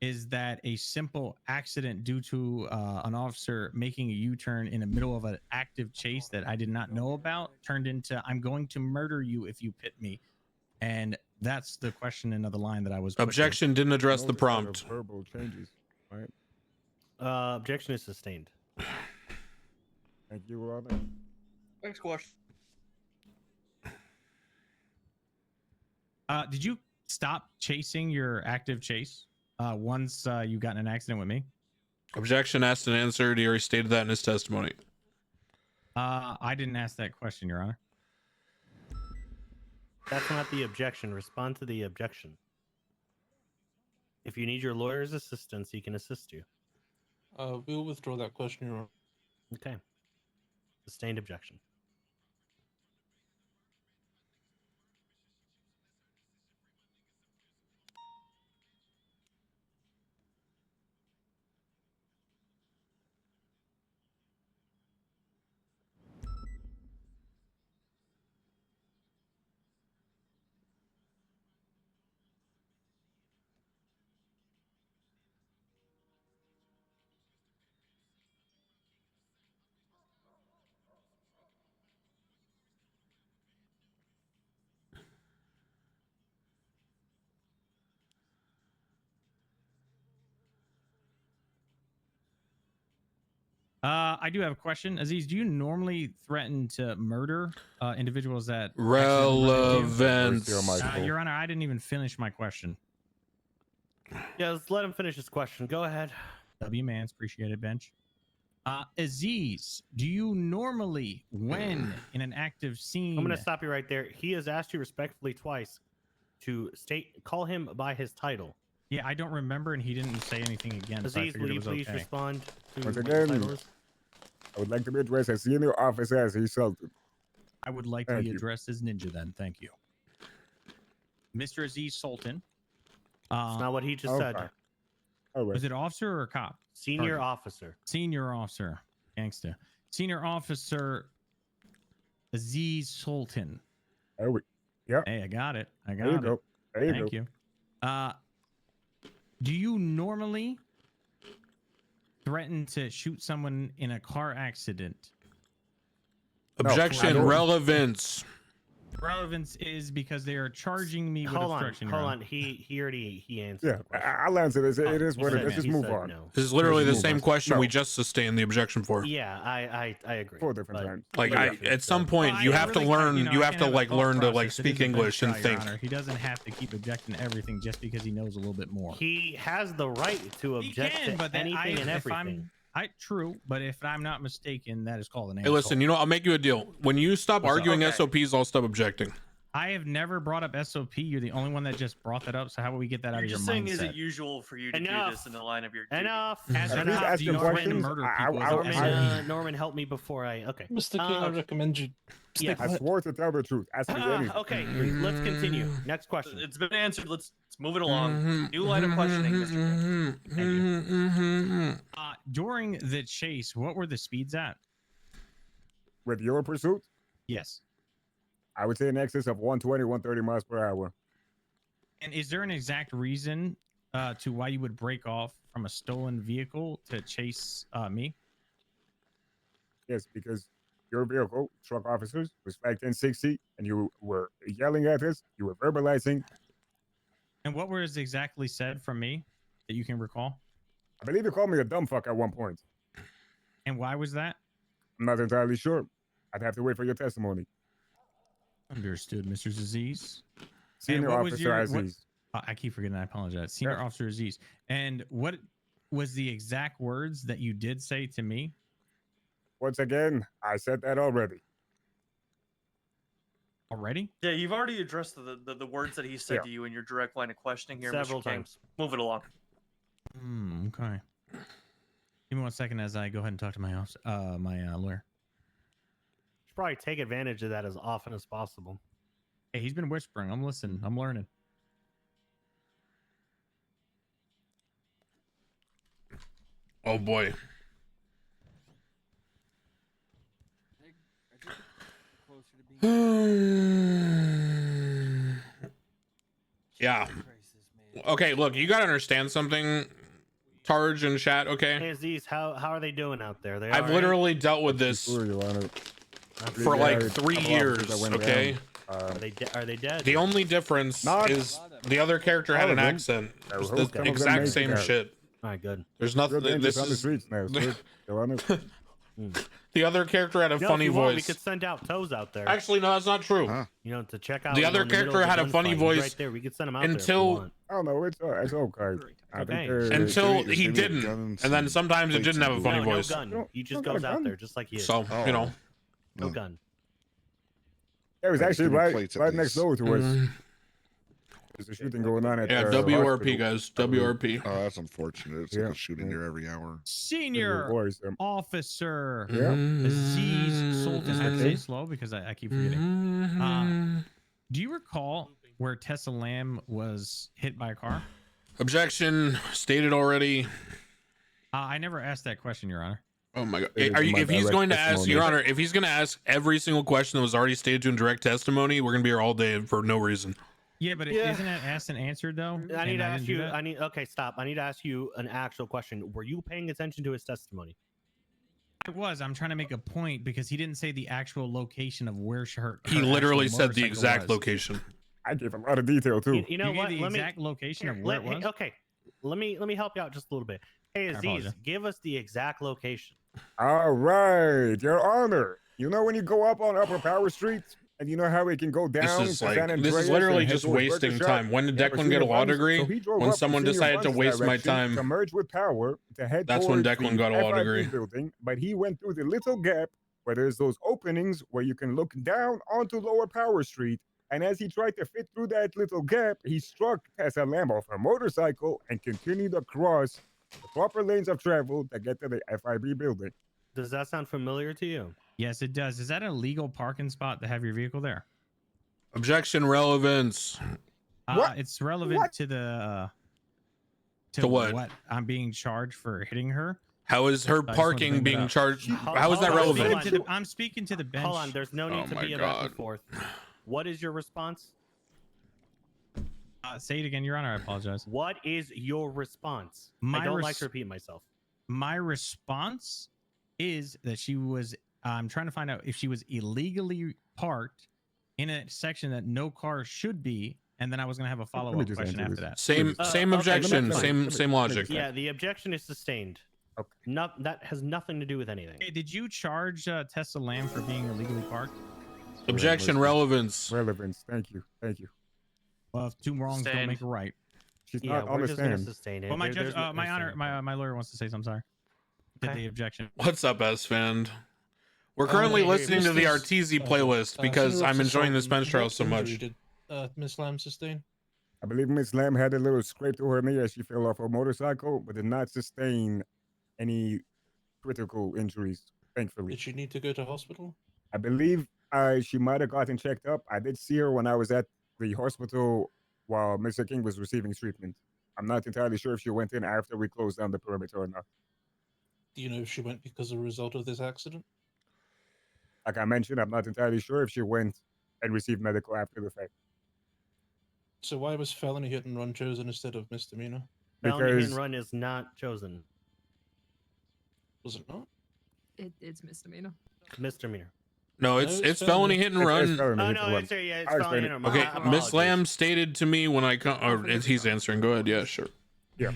is that a simple accident due to an officer making a U-turn in the middle of an active chase that I did not know about turned into I'm going to murder you if you pit me, and that's the question in the line that I was. Objection didn't address the prompt. Verbal changes, right? Objection is sustained. Thank you, Your Honor. Next question. Did you stop chasing your active chase once you got in an accident with me? Objection asked and answered. He already stated that in his testimony. I didn't ask that question, Your Honor. That's not the objection. Respond to the objection. If you need your lawyer's assistance, he can assist you. We'll withdraw that question, Your Honor. Okay. Sustained objection. I do have a question. Aziz, do you normally threaten to murder individuals that Relevance. Your Honor, I didn't even finish my question. Yeah, let's let him finish his question. Go ahead. W Mans, appreciate it, bench. Aziz, do you normally, when in an active scene... I'm going to stop you right there. He has asked you respectfully twice to call him by his title. Yeah, I don't remember, and he didn't say anything again. Aziz, so will you please respond to Once what the title again, is? I would like to be addressed as senior officer as he salted. I would like to be addressed as Ninja then. Thank you. Mr. Aziz Sultan. It's not what he just said. Was it officer or cop? Senior officer. Senior officer. Gangsta. Senior officer Aziz Sultan. Yep. Hey, I got it. I got There you it. go. There you Thank go. you. Do you normally threaten to shoot someone in a car accident? Objection. Relevance. Relevance is because they are charging me with obstruction. Hold on. He already answered. Yeah, I'll answer this. It is what it is. Let's just move on. This is literally the same question we just sustained the objection for. Yeah, I agree. 4 different times. Like at some point you have to learn. You have to like learn to like speak English and think. He doesn't have to keep objecting to everything just because he knows a little bit more. He has the right to object to anything and everything. True, but if I'm not mistaken, that is called an Hey, asshole. listen. You know, I'll make you a deal. When you stop arguing SOPs, I'll stop objecting. I have never brought up SOP. You're the only one that just brought that up. So how will we get that out of your Just saying, mindset? is it usual for you to do this in the line of your duty? Enough. Do you threaten to murder people? Norman, help me before I. Okay. Mr. King, I recommend you. Yeah, I swore to tell the truth. Ask me anything. Okay, let's continue. Next question. It's been answered. Let's move it along. New line of questioning, Mr. King. During the chase, what were the speeds at? With your pursuit? Yes. I would say in excess of 120, 130 miles per hour. And is there an exact reason to why you would break off from a stolen vehicle to chase me? Yes, because your vehicle, truck officers, was flagged 1060, and you were yelling at us. You were verbalizing. And what was exactly said from me that you can recall? I believe you called me a dumb fuck at one point. And why was that? I'm not entirely sure. I'd have to wait for your testimony. Understood, Mr. Aziz. Senior Officer Aziz. I keep forgetting. I apologize. Senior Officer Aziz. And what was the exact words that you did say to me? Once again, I said that already. Already? Yeah, you've already addressed the words that he said to you in your direct line of questioning here, Several Mr. King. times. Move it along. Okay. Give me 1 second as I go ahead and talk to my lawyer. Should probably take advantage of that as often as possible. Hey, he's been whispering. I'm listening. I'm learning. Oh boy. Yeah. Okay, look, you gotta understand something, Targe and chat, okay? Hey, Aziz, how are they doing out there? I've literally dealt with this for like 3 years, okay? Are they dead? The only difference is the other character had an accent. It's the exact same shit. All right, good. There's nothing. This on the is streets now. the other character had a funny if you want, we voice. could send out Toes out there. Actually, no, that's not true. You know, to check out. The other character had a funny voice right there. We could send him out until. there if Oh no, it's okay. Until he didn't, and then sometimes it didn't have a funny voice. No gun. He just goes out there just like he is. So you know, no gun. It was actually right next door to us. There's a shooting going on at WRP guys. WRP. Oh, that's unfortunate. It's like a shooting here every hour. Senior Officer Yeah. Aziz Sultan. I say slow because I keep forgetting. Do you recall where Tessa Lamb was hit by a car? Objection stated already. I never asked that question, Your Honor. Oh my god! If he's going to ask, Your Honor, if he's going to ask every single question that was already stated to in direct testimony, we're going to be here all day for no reason. Yeah, but isn't that asked and answered though? I need to ask you. Okay, stop. I need to ask you an actual question. Were you paying attention to his testimony? It was. I'm trying to make a point because he didn't say the actual location of where her. He literally actual said the motorcycle exact was. location. I gave a lot of detail too. You know You what? gave the Let exact location of where it was. Okay, let me help you out just a little bit. Hey, Aziz, apologize. give us the exact location. All right, Your Honor. You know when you go up on Upper Power Street, and you know how it can go down This is to like San Andreas this is literally and head just towards wasting Burger Shop? time. When did Yeah, Declan get a law degree? So he drove When up in someone Senior decided to Buns' waste my direction time. to merge with Power to head That's when towards Declan the got a law FIB degree. building, but he went through the little gap where there's those openings where you can look down onto Lower Power Street. And as he tried to fit through that little gap, he struck Tessa Lamb off her motorcycle and continued across the proper lanes of travel to get to the FIB building. Does that sound familiar to you? Yes, it does. Is that a legal parking spot to have your vehicle there? Objection relevance. It's relevant to the To what? what I'm being charged for hitting her. How is her I just wanted to parking bring that being up. charged? How is that relevant? I'm speaking to the bench. Hold on, there's no need Oh to my be a back God. and forth. What is your response? Say it again, Your Honor. I apologize. What is your response? My I don't like to repeat myself. My response is that she was. I'm trying to find out if she was illegally parked in a section that no car should be, and then I was going to have a follow-up just question answer after this. that. Same Okay, objection. that's fine. Same logic. Yeah, the objection is sustained. Okay. That has nothing to do with anything. Hey, did you charge Tessa Lamb for being illegally parked? Objection relevance. Relevance. Thank you. Thank you. Well, if two wrongs don't make a right. She's Yeah, not on we're the just gonna stand. sustain it. Well, my There- judge, there's no- my there's honor, no- my lawyer wants to say something. Sorry. Did the objection. What's up, S-Fan? We're currently listening to the Arteezy playlist because I'm enjoying this bench trial so much. Did Miss Lamb sustain? I believe Miss Lamb had a little scrape to her knee as she fell off her motorcycle, but did not sustain any critical injuries, thankfully. Did she need to go to hospital? I believe she might have gotten checked up. I did see her when I was at the hospital while Mr. King was receiving treatment. I'm not entirely sure if she went in after we closed down the perimeter or not. Do you know if she went because of a result of this accident? Like I mentioned, I'm not entirely sure if she went and received medical after the fact. So why was felony hit and run chosen instead of misdemeanor? Felony hit Because and run is not chosen. Was it not? It's misdemeanor. Misdemeanor. No, it's felony hit and run. Oh no, it's felony hit and run. Okay, My Miss apologies. Lamb stated to me when I come. Or he's answering. Go ahead. Yeah, sure. Yeah.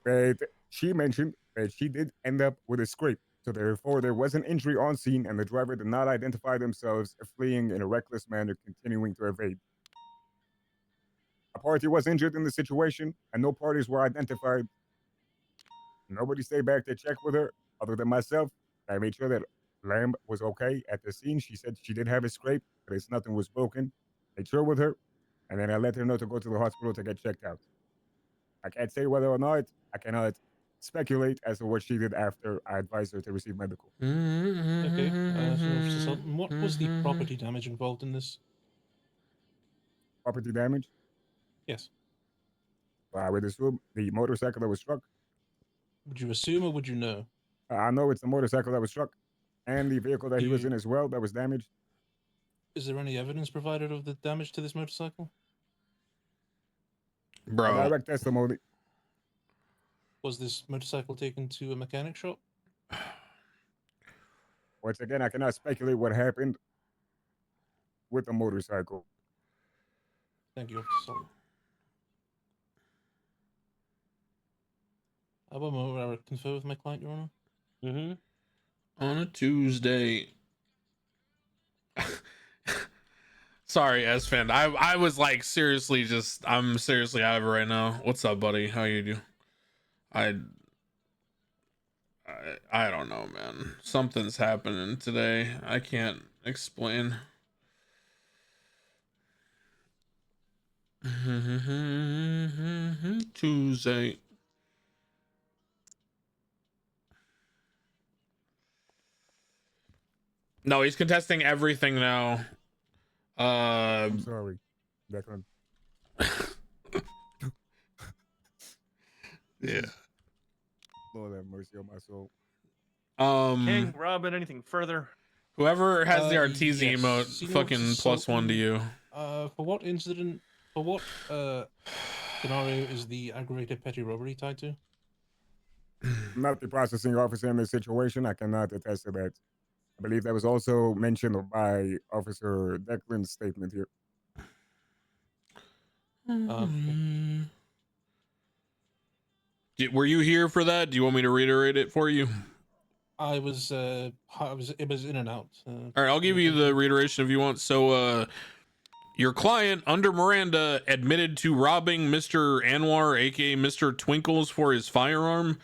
But she mentioned that she did end up with a scrape. So therefore, there was an injury on scene and the driver did not identify themselves, fleeing in a reckless manner, continuing to evade. A party was injured in the situation and no parties were identified. Nobody stayed back to check with her other than myself. I made sure that Lamb was okay at the scene. She said she did have a scrape, but nothing was broken. Made sure with her, and then I let her know to go to the hospital to get checked out. I can't say whether or not, I cannot speculate as to what she did after I advised her to receive medical. Okay. So Officer Sultan, what was the property damage involved in this? Property damage? Yes. I would assume the motorcycle that was struck. Would you assume or would you know? I know it's the motorcycle that was struck and the vehicle that he was You- in as well that was damaged. Is there any evidence provided of the damage to this motorcycle? Bro. Direct testimony. Was this motorcycle taken to a mechanic shop? Once again, I cannot speculate what happened with the motorcycle. Thank you, Officer Sultan. I will confer with my client, Your Honor. Mm-hmm. On a Tuesday. Sorry, S-Fan. I was like seriously I'm seriously out of it right now. What's up, buddy? How you do? I don't know, man. Something's happening today. I can't explain. Tuesday. No, he's contesting everything now. I'm sorry. Declan. Yeah. Lord have mercy on my soul. King, Robin, anything further? Whoever has the Arteezy yes. emote, Senior fucking Officer +1 to Sultan, you. For what incident, for what scenario is the aggravated petty robbery tied to? I'm not the processing officer in this situation. I cannot attest to that. I believe that was also mentioned by Officer Declan's statement here. Were you here for that? Do you want me to reiterate it for you? I was it was in and out. All right, I'll give you the reiteration if you want. So, your client, under Miranda, admitted to robbing Mr. Anwar, aka Mr. Twinkles, for his firearm.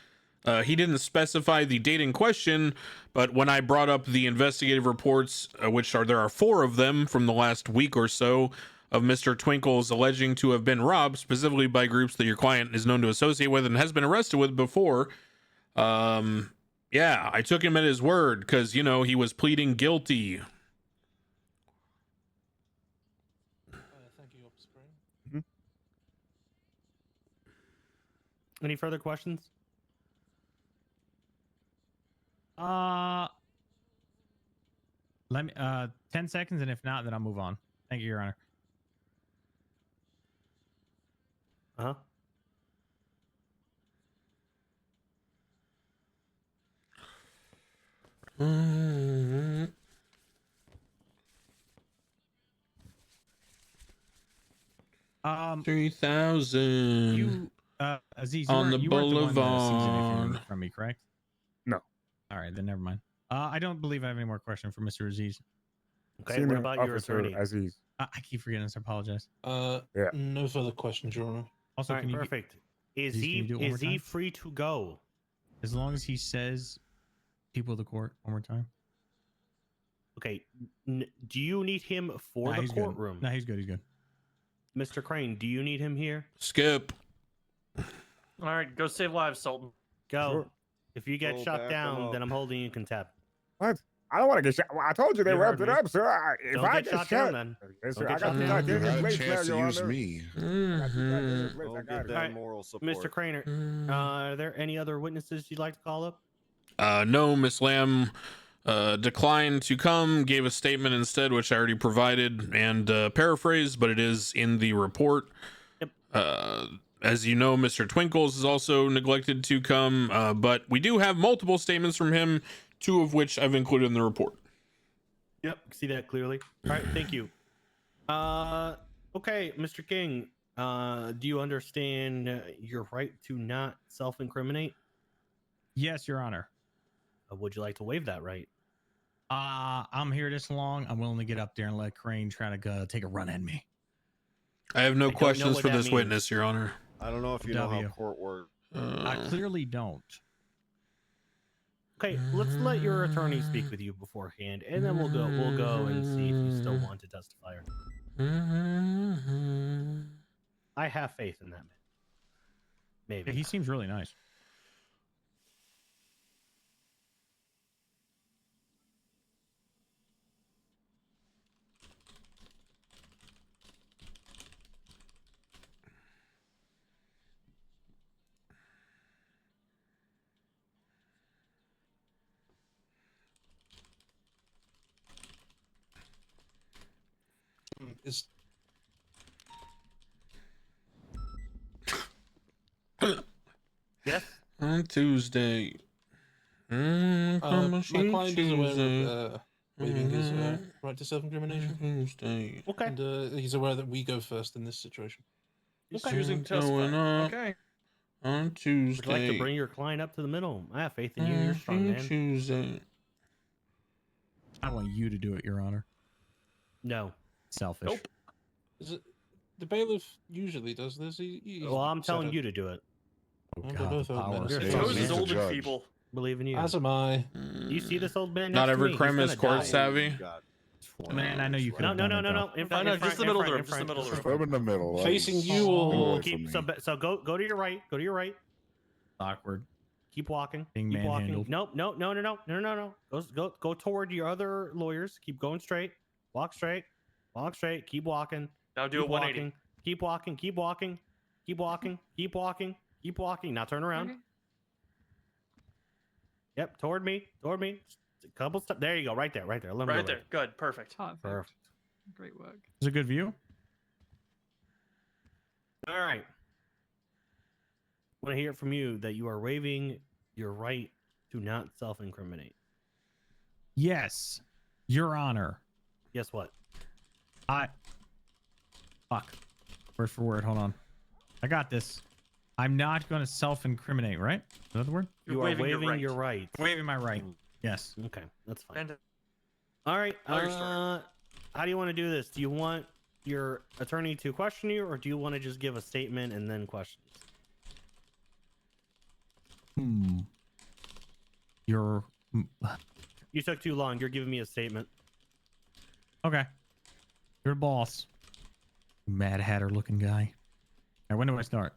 He didn't specify the date in question, but when I brought up the investigative reports, there are 4 of them from the last week or so, of Mr. Twinkles alleging to have been robbed, specifically by groups that your client is known to associate with and has been arrested with before. Yeah, I took him at his word because, you know, he was pleading guilty. Thank you, Officer Crane. Any further questions? Let me 10 seconds, and if not, then I'll move on. Thank you, Your Honor. Uh-huh. Um, 3,000. You, Aziz, on the you weren't the one that seized boulevard. anything from me, correct? No. All right, then never mind. I don't believe I have any more questions for Mr. Aziz. Okay, Senior what about your Officer attorney? Aziz. I keep forgetting this. I apologize. Yeah. No further questions, Your Honor. Also, All right, can you perfect. Is Aziz, can you do it one more he time? free to go? As long as he says people of the court one more time. Okay. Do you need him for Nah, the he's good. courtroom? No, he's good. He's good. Mr. Crane, do you need him here? Skip. All right, go save lives, Sultan. Go. Sure. If you get Go shot back 'em down, up. then I'm holding you in contempt. What? I don't want to get shot. Well, I told you they You wrapped heard it me. up, sir. If Don't I get shot down, then. Yes, Don't sir. get I got shot the down. You titanium had a plate now, chance to Your use Honor. me. I got the titanium plates. I Don't got give it. them Alright, moral support. Mr. Craner, are there any other witnesses you'd like to call up? No, Miss Lamb declined to come, gave a statement instead, which I already provided and paraphrased, but it is in the report. Yep. As you know, Mr. Twinkles is also neglected to come, but we do have multiple statements from him, 2 of which I've included in the report. Yep, see that clearly. All right, thank you. Okay, Mr. King, do you understand your right to not self-incriminate? Yes, Your Honor. Would you like to waive that right? I'm here this long. I'm willing to get up there and let Crane try to take a run at me. I have no don't know questions what for that this means. witness, Your Honor. I don't know if you know how W. court works. I clearly don't. Okay, let's let your attorney speak with you beforehand, and then we'll go and see if you still want to testify or not. I have faith in that man. Maybe. Yeah, he seems really nice. Is Yes. On Tuesday. my client is aware of waiving his right to self-incrimination. Tuesday. Okay. And he's aware that we go first in this situation. He's Okay. choosing to Going testify. up. Okay. On Tuesday. Would you like to bring your client up to the middle? I have faith in you. You're a strong man. Tuesday. I want you to do it, Your Honor. No. Selfish. Nope. Is it the bailiff usually does this? He's Well, I'm set telling up. you to do it. Oh, Well, God, they're the both old power. men, You're so- a Joe's strong is man. old and judge. feeble. Believe in you. As am I. You see this old man? Not next to every me? crime He's is gonna court die. savvy. Man, I know you could. No. In front, No, in front, just the in middle of front, the room. in Just the front. middle of the If room. I'm in the middle. Facing please, you stay or- away Keep from me. so go to your right. Go to your right. Awkward. Keep walking. Being Keep walking. manhandled. No. Go toward your other lawyers. Keep going straight. Walk straight. Walk straight. Keep walking. Now do Keep a 180. walking. Keep walking. Keep walking. Keep walking. Keep walking. Keep walking. Now turn around. Okay. Yep, toward me. Toward me. A couple steps. There you go. Right there. Right there. Let me Right go there. Good. Perfect. Perfect. Perfect. Great work. Is it a good view? All right. I want to hear from you that you are waiving your right to not self-incriminate. Yes, Your Honor. Guess what? Fuck. Word for word. Hold on. I got this. I'm not going to self-incriminate, right? Is that the word? You are waiving your right. Waiving my right. Yes. Okay, that's fine. And All right. Tell your story. How do you want to do this? Do you want your attorney to question you, or do you want to just give a statement and then questions? You're You took too long. You're giving me a statement. okay. You're the boss. Mad Hatter looking guy. All right, when do I start?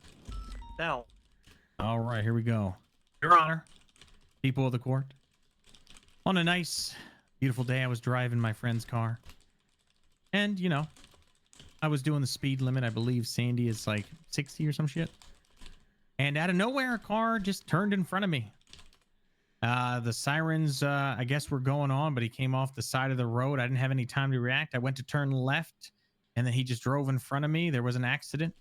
Now. All right, here we go. Your Honor, people of the court. On a nice, beautiful day, I was driving my friend's car. And, you know, I was doing the speed limit. I believe Sandy is like 60 or some shit. And out of nowhere, a car just turned in front of me. The sirens, I guess, were going on, but he came off the side of the road. I didn't have any time to react. I went to turn left, and then he just drove in front of me. There was an accident.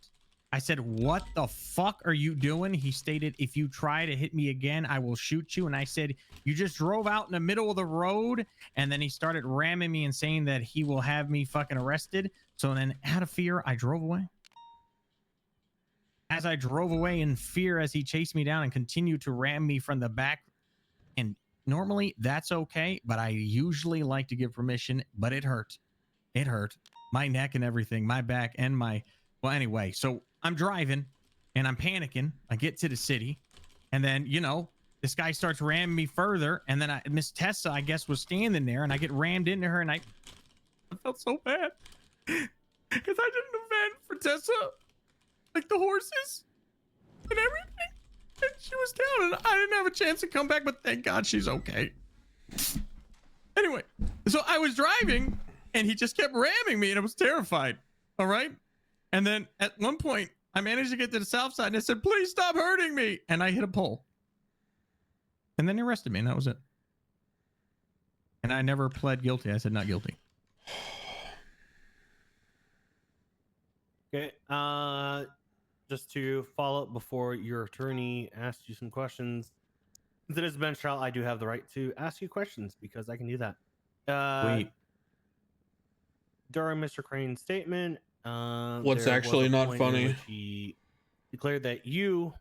I said, "What the fuck are you doing?" He stated, "If you try to hit me again, I will shoot you." And I said, "You just drove out in the middle of the road." And then he started ramming me and saying that he will have me fucking arrested. So then out of fear, I drove away. As I drove away in fear as he chased me down and continued to ram me from the back. And normally that's okay, but I usually like to give permission, but it hurt. It hurt. My neck and everything, my back and my... Well, anyway, so I'm driving and I'm panicking. I get to the city and then, you know, this guy starts ramming me further. And then Miss Tessa, I guess, was standing there and I get rammed into her and I felt so bad because I didn't event for Tessa, like the horses and everything. And she was down and I didn't have a chance to come back, but thank God she's okay. Anyway, so I was driving and he just kept ramming me and I was terrified. All right. And then at one point I managed to get to the south side and I said, "Please stop hurting me." And I hit a pole. And then he arrested me and that was it. And I never pled guilty. I said not guilty. Okay. Just to follow up before your attorney asks you some questions. Since it is a bench trial, I do have the right to ask you questions because I can do that. Wait. During Mr. Crane's statement, What's there actually was a not point in funny? which he declared that you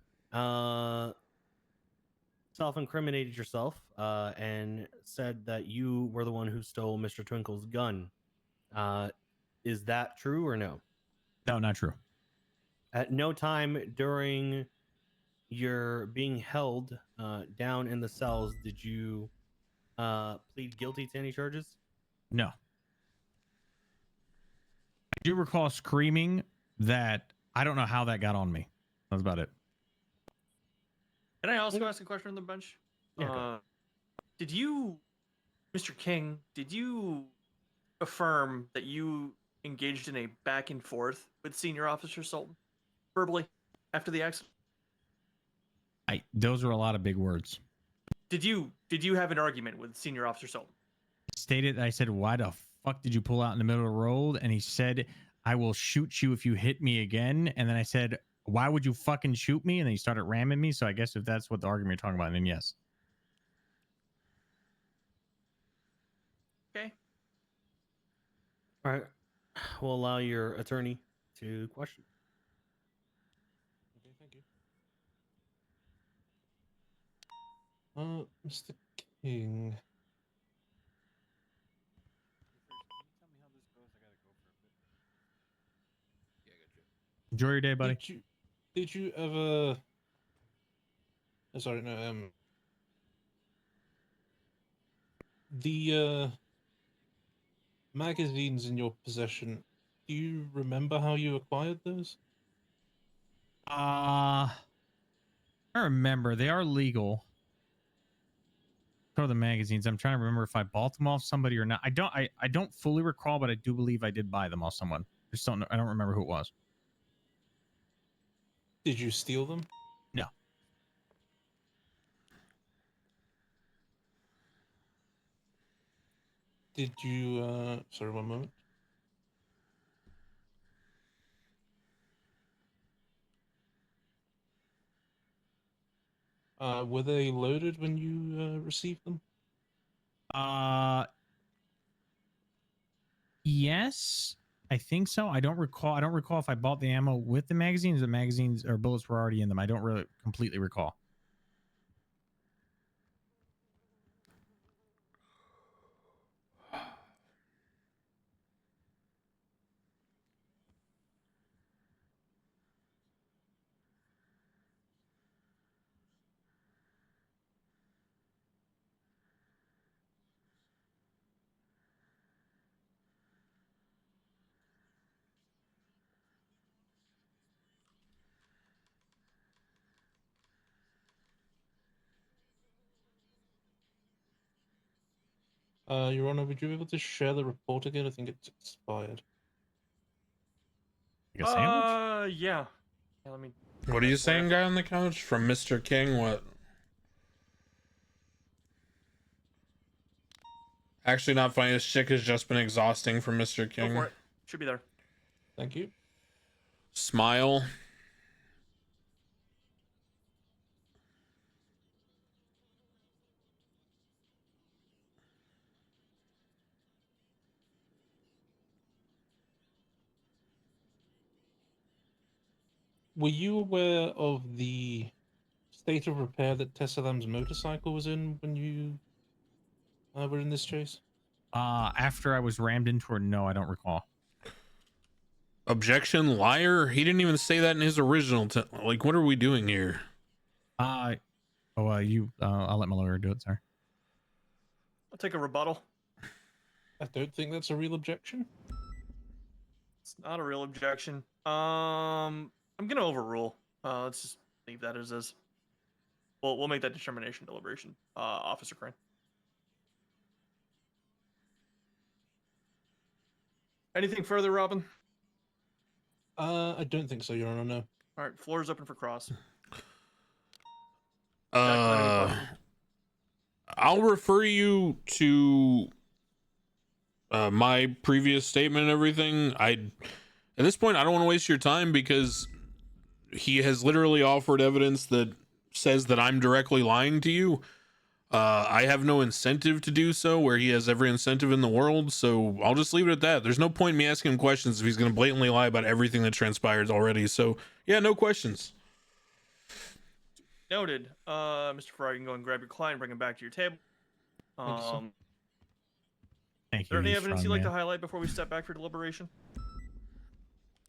self-incriminated yourself and said that you were the one who stole Mr. Twinkle's gun. Is that true or no? No, not true. At no time during your being held down in the cells did you plead guilty to any charges? No. I do recall screaming that I don't know how that got on me. That's about it. Can I also ask a question on the bench? Yeah, Did you, Mr. King, did you affirm that you engaged in a back and forth with Senior Officer Sultan verbally after the accident? Those are a lot of big words. Did you have an argument with Senior Officer Sultan? Stated, I said, "Why the fuck did you pull out in the middle of the road?" And he said, "I will shoot you if you hit me again." And then I said, "Why would you fucking shoot me?" And then he started ramming me. So I guess if that's what the argument you're talking about, then yes. Okay. All right. We'll allow your attorney to question. Okay, thank you. Mr. King. Enjoy your day, buddy. Did you ever? Oh, sorry, no. The magazines in your possession. Do you remember how you acquired those? I remember they are legal. So are the magazines. I'm trying to remember if I bought them off somebody or not. I don't fully recall, but I do believe I did buy them off someone. I don't remember who it was. Did you steal them? No. Did you? Sorry, one moment. Were they loaded when you received them? Yes, I think so. I don't recall. I don't recall if I bought the ammo with the magazines. The magazines or bullets were already in them. I don't really completely recall. Your Honor, would you be able to share the report again? I think it's expired. Like a sandwich? Yeah. Yeah, let me. What are you saying, guy on the couch? From Mr. King? What? Actually, not funny. This chick has just been exhausting from Mr. Go King. for it. Should be there. Thank you. Smile. Were you aware of the state of repair that Tessalam's motorcycle was in when you were in this chase? After I was rammed into her, no, I don't recall. Objection, liar. He didn't even say that in his original. Like, what are we doing here? I'll let my lawyer do it, sir. I'll take a rebuttal. I don't think that's a real objection. It's not a real objection. I'm gonna overrule. Let's just leave that as is. We'll make that determination deliberation. Officer Crane. Anything further, Robin? I don't think so, Your Honor, no. All right, floor is open for cross. I'll refer you to my previous statement and everything. At this point, I don't want to waste your time because he has literally offered evidence that says that I'm directly lying to you. I have no incentive to do so, where he has every incentive in the world, so I'll just leave it at that. There's no point in me asking him questions if he's going to blatantly lie about everything that transpires already. So, yeah, no questions. Noted. Mr. Farrar, you can go and grab your client, bring him back to your table. Thank Is there you, any you evidence strong you'd like to man. highlight before we step back for deliberation?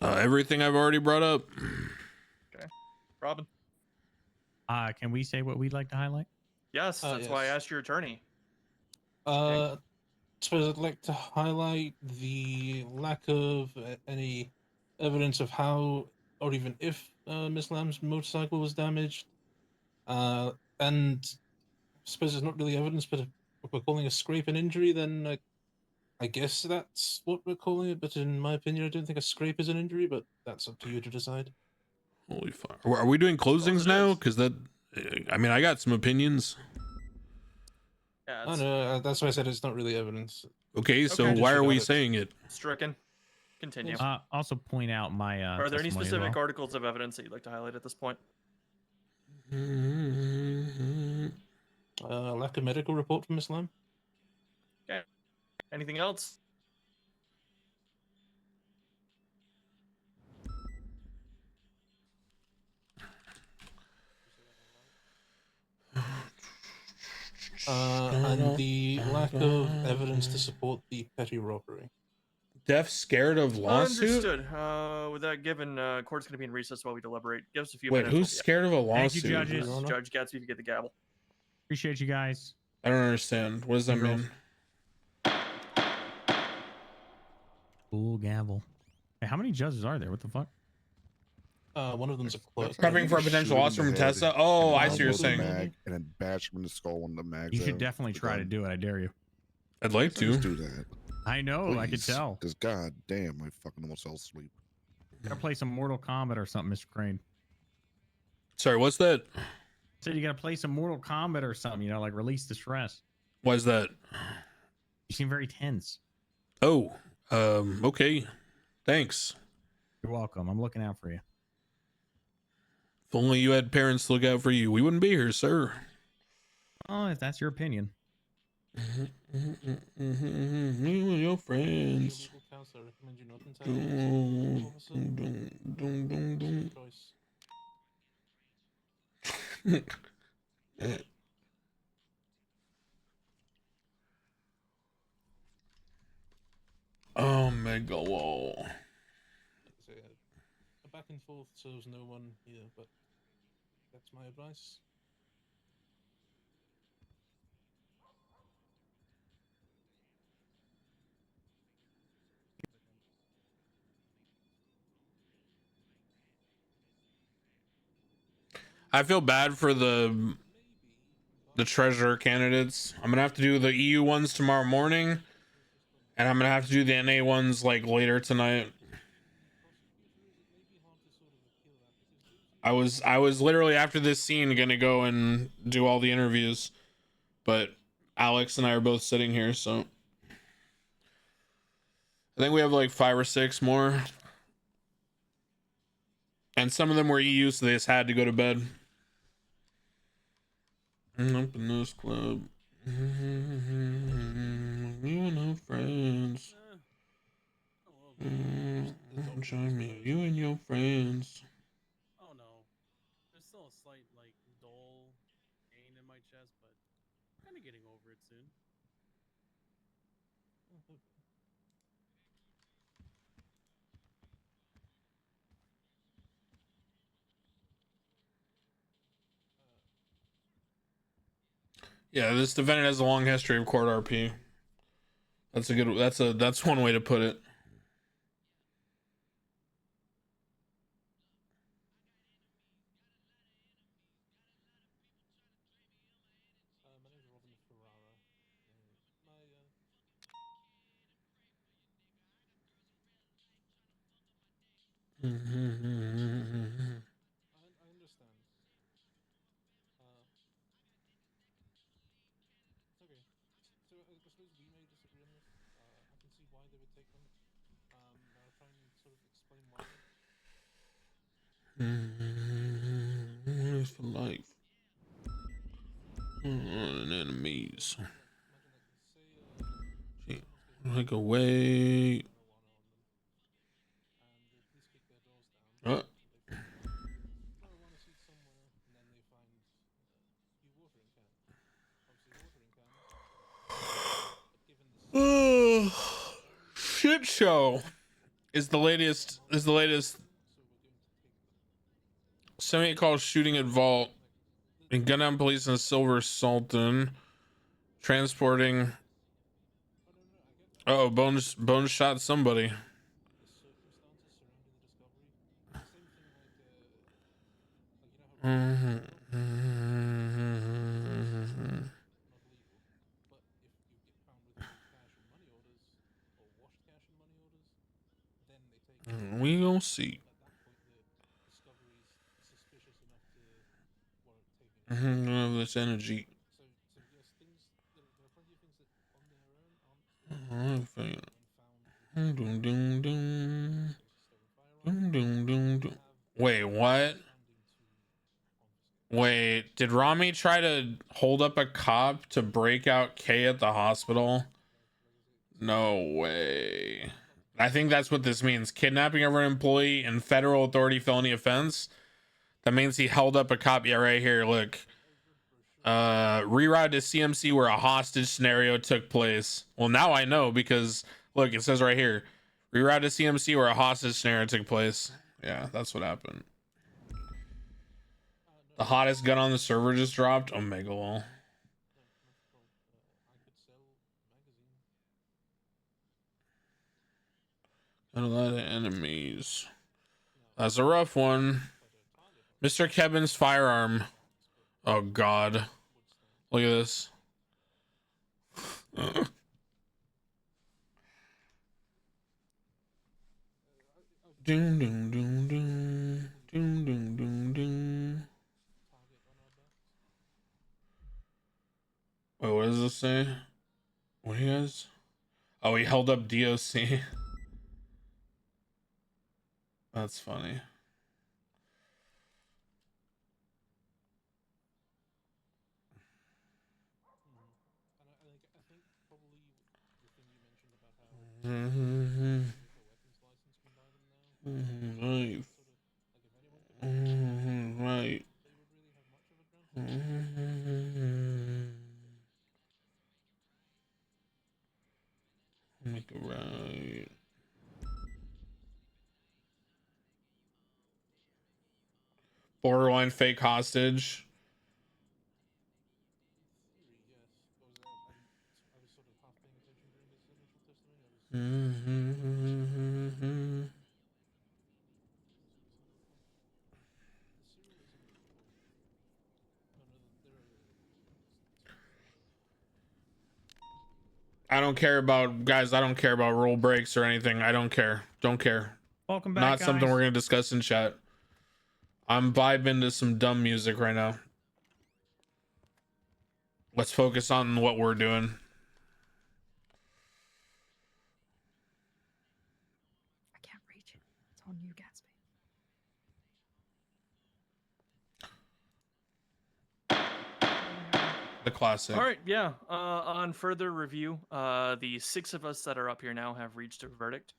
Everything I've already brought up. Okay. Robin? Can we say what we'd like to highlight? Yes, that's why I asked your attorney. I suppose I'd like to highlight the lack of any evidence of how or even if Miss Lamb's motorcycle was damaged. And I suppose it's not really evidence, but if we're calling a scrape an injury, then I guess that's what we're calling it. But in my opinion, I don't think a scrape is an injury, but that's up to you to decide. Holy fuck. Are we doing closings now? Because I mean, I got some opinions. Yeah, Oh no, that's why I said it's not really evidence. Okay, so why are we saying it? Stricken. Continue. Also point out my Are there any testimony as specific well. articles of evidence that you'd like to highlight at this point? Lack of medical report from Miss Lamb. Okay. Anything else? And the lack of evidence to support the petty robbery. Deaf scared of lawsuit? Understood. With that given, court's going to be in recess while we deliberate. Give us a few Wait, minutes. who's scared of a Thank you, lawsuit? judges. Judge Gatsby, if you get the gavel. Appreciate you guys. I don't understand. What does that Girls. mean? Cool gavel. Hey, how many judges are there? What the fuck? One of them's a clerk. Prepping for a potential lawsuit from Tessa? Oh, I see what you're saying. And then bash him in the skull when the mags. You should definitely try to do it. I dare you. I'd like to. Let's do that. I know. I could tell. Because god damn, I fucking almost fell asleep. Gotta play some Mortal Kombat or something, Mr. Crane. Sorry, what's that? Said you gotta play some Mortal Kombat or something, you know, like release the stress. Why is that? You seem very tense. Oh, okay. Thanks. You're welcome. I'm looking out for you. If only you had parents to look out for you, we wouldn't be here, sir. Oh, if that's your opinion. Me and your friends. house, I recommend you not entitle Dun, officer. dun, dun, dun, dun. Choice. Oh, mega wall. So, a back and forth serves no one here, but that's my advice. I feel bad for the treasurer candidates. I'm gonna have to do the EU ones tomorrow morning, and I'm gonna have to do the NA ones like later tonight. I was literally after this scene gonna go and do all the interviews, but Alex and I are both sitting here, so I think we have like 5 or 6 more, and some of them were EU, so they just had to go to bed. Up in this club, you and no friends. Don't join me, you and your friends. Oh no, there's still a slight like dull pain in my chest, but kind of getting over it soon. Yeah, this defendant has a long history of court RP. That's one way to put it. My name is Robin Ferrara. I understand. It's okay. So I suppose we may disagree on this. I can see why they would take them. I'll try and sort of explain why. For life. And enemies. Gee, like away. What? Shit show is the latest. Somebody called shooting at vault and gun down police in Silver Sultan, transporting. Oh, Bones shot somebody. We gonna see. This energy. Wait, what? Wait, did Rami try to hold up a cop to break out Kay at the hospital? No way. I think that's what this means. Kidnapping of an employee in federal authority felony offense. That means he held up a cop. Yeah, right here. Look. Reroute to CMC where a hostage scenario took place. Well, now I know because look, it says right here. Reroute to CMC where a hostage scenario took place. Yeah, that's what happened. The hottest gun on the server just dropped. Omega wall. Got a lot of enemies. That's a rough one. Mr. Kevin's firearm. Oh god. Look at this. Doom doom doom doom. Doom doom doom doom. Wait, what does this say? What he has? Oh, he held up DOC. That's funny. right. Borderline fake hostage. I don't care about guys. I don't care about rule breaks or anything. I don't care. Don't care. Welcome back, Not something guys. we're gonna discuss in chat. I'm vibing to some dumb music right now. Let's focus on what we're doing. I can't reach it. It's on you, Gatsby. The classic. All right, yeah. On further review, the 6 of us that are up here now have reached a verdict.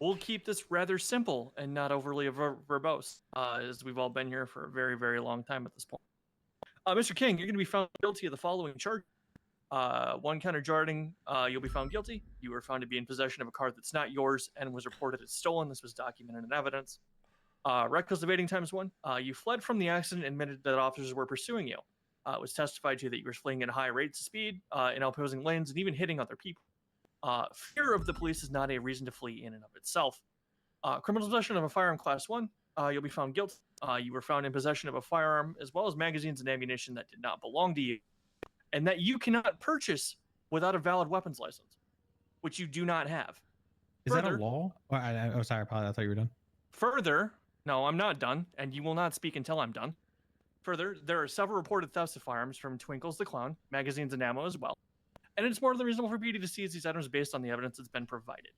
We'll keep this rather simple and not overly verbose, as we've all been here for a very, very long time at this point. Mr. King, you're going to be found guilty of the following charge. 1 count of jarding, you'll be found guilty. You were found to be in possession of a car that's not yours and was reported as stolen. This was documented in evidence. Reckless evading ×1. You fled from the accident and admitted that officers were pursuing you. It was testified to that you were fleeing at high rates of speed in opposing lanes and even hitting other people. Fear of the police is not a reason to flee in and of itself. Criminal possession of a firearm class 1, you'll be found guilty. You were found in possession of a firearm as well as magazines and ammunition that did not belong to you, and that you cannot purchase without a valid weapons license, which you do not have. Is that a law? Oh, oh, sorry, I thought you were done. Further, no, I'm not done, and you will not speak until I'm done. Further, there are several reported thefts of firearms from Twinkles the Clown, magazines and ammo as well. And it's more than reasonable for PD to seize these items based on the evidence that's been provided.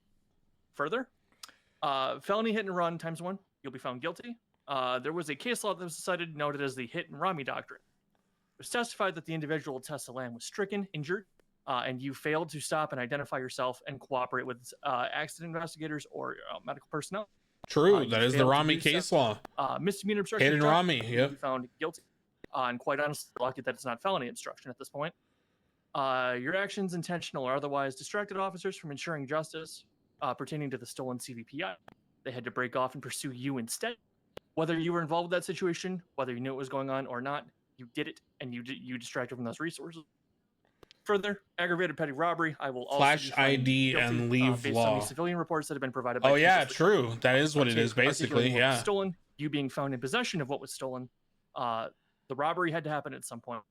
Further, felony hit and run ×1, you'll be found guilty. There was a case law that was decided, noted as the hit and Rami doctrine. It was testified that the individual Tessa Lamb was stricken, injured, and you failed to stop and identify yourself and cooperate with accident investigators or medical personnel. True, that is the Rami case law. Misdemeanor obstruction. Hit and of Rami, justice, yep. you'll be found guilty. And quite honestly, lucky that it's not felony obstruction at this point. Your actions, intentional or otherwise, distracted officers from ensuring justice pertaining to the stolen CVPI. They had to break off and pursue you instead. Whether you were involved with that situation, whether you knew what was going on or not, you did it, and you distracted from those resources. Further, aggravated petty robbery. I will also Flash be found ID guilty, and leave based law. on the civilian reports that have been provided by Oh yeah, Twinkles the true. That is what it is articulating basically. what was Yeah. stolen, you being found in possession of what was stolen. The robbery had to happen at some point.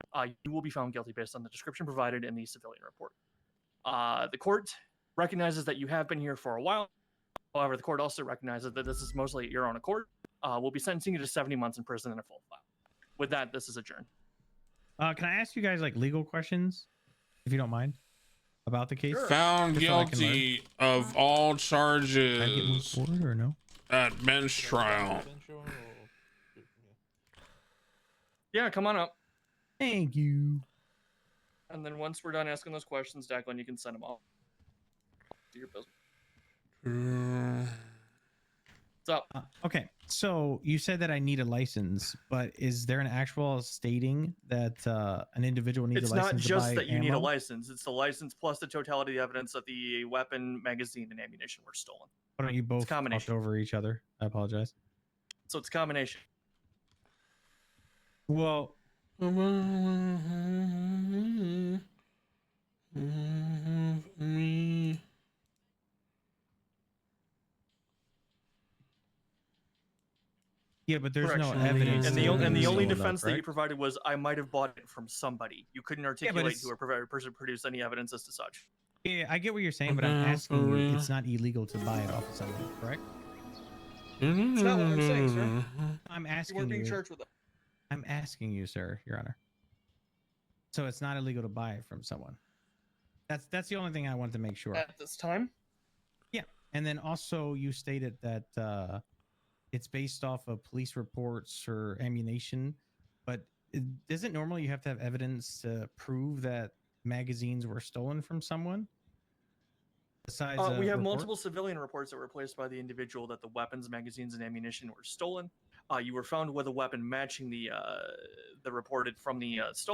You will be found guilty based on the description provided in the civilian report. The court recognizes that you have been here for a while. However, the court also recognizes that this is mostly at your own accord. We'll be sentencing you to 70 months in prison and a full file. With that, this is adjourned. Can I ask you guys like legal questions, if you don't mind, about the case? Found Just so I can learn. guilty of all Can I get moved charges forward or no? at bench trial. Yeah, come on up. Thank you. And then once we're done asking those questions, Declan, you can send them off. Do your business. What's up? Okay, so you said that I need a license, but is there an actual stating that an individual needs It's a not license just to buy that you need a ammo? license. It's the license plus the totality of the evidence that the weapon, magazine, and ammunition were stolen. Why don't you both talk combination. over each other? I apologize. So it's a combination. Well, yeah, but there's no Correction. evidence. And the that only, it was stolen, defense though, that you correct? provided was, I might have bought it from somebody. You couldn't articulate it's- who or provide person produced any evidence as to such. Yeah, I get what you're saying, but I'm asking you, it's not illegal to buy it off of someone, correct? It's not what I'm saying, sir. I'm You asking weren't being you. charged with it. I'm asking you, sir, Your Honor. So it's not illegal to buy it from someone. That's the only thing I wanted to make sure. At this time? Yeah, and then also you stated that it's based off of police reports or ammunition, but doesn't normally you have to have evidence to prove that magazines were stolen from someone? Besides, We have report? multiple civilian reports that were placed by the individual that the weapons, magazines, and ammunition were stolen. You were found with a weapon matching the reported from the stolen.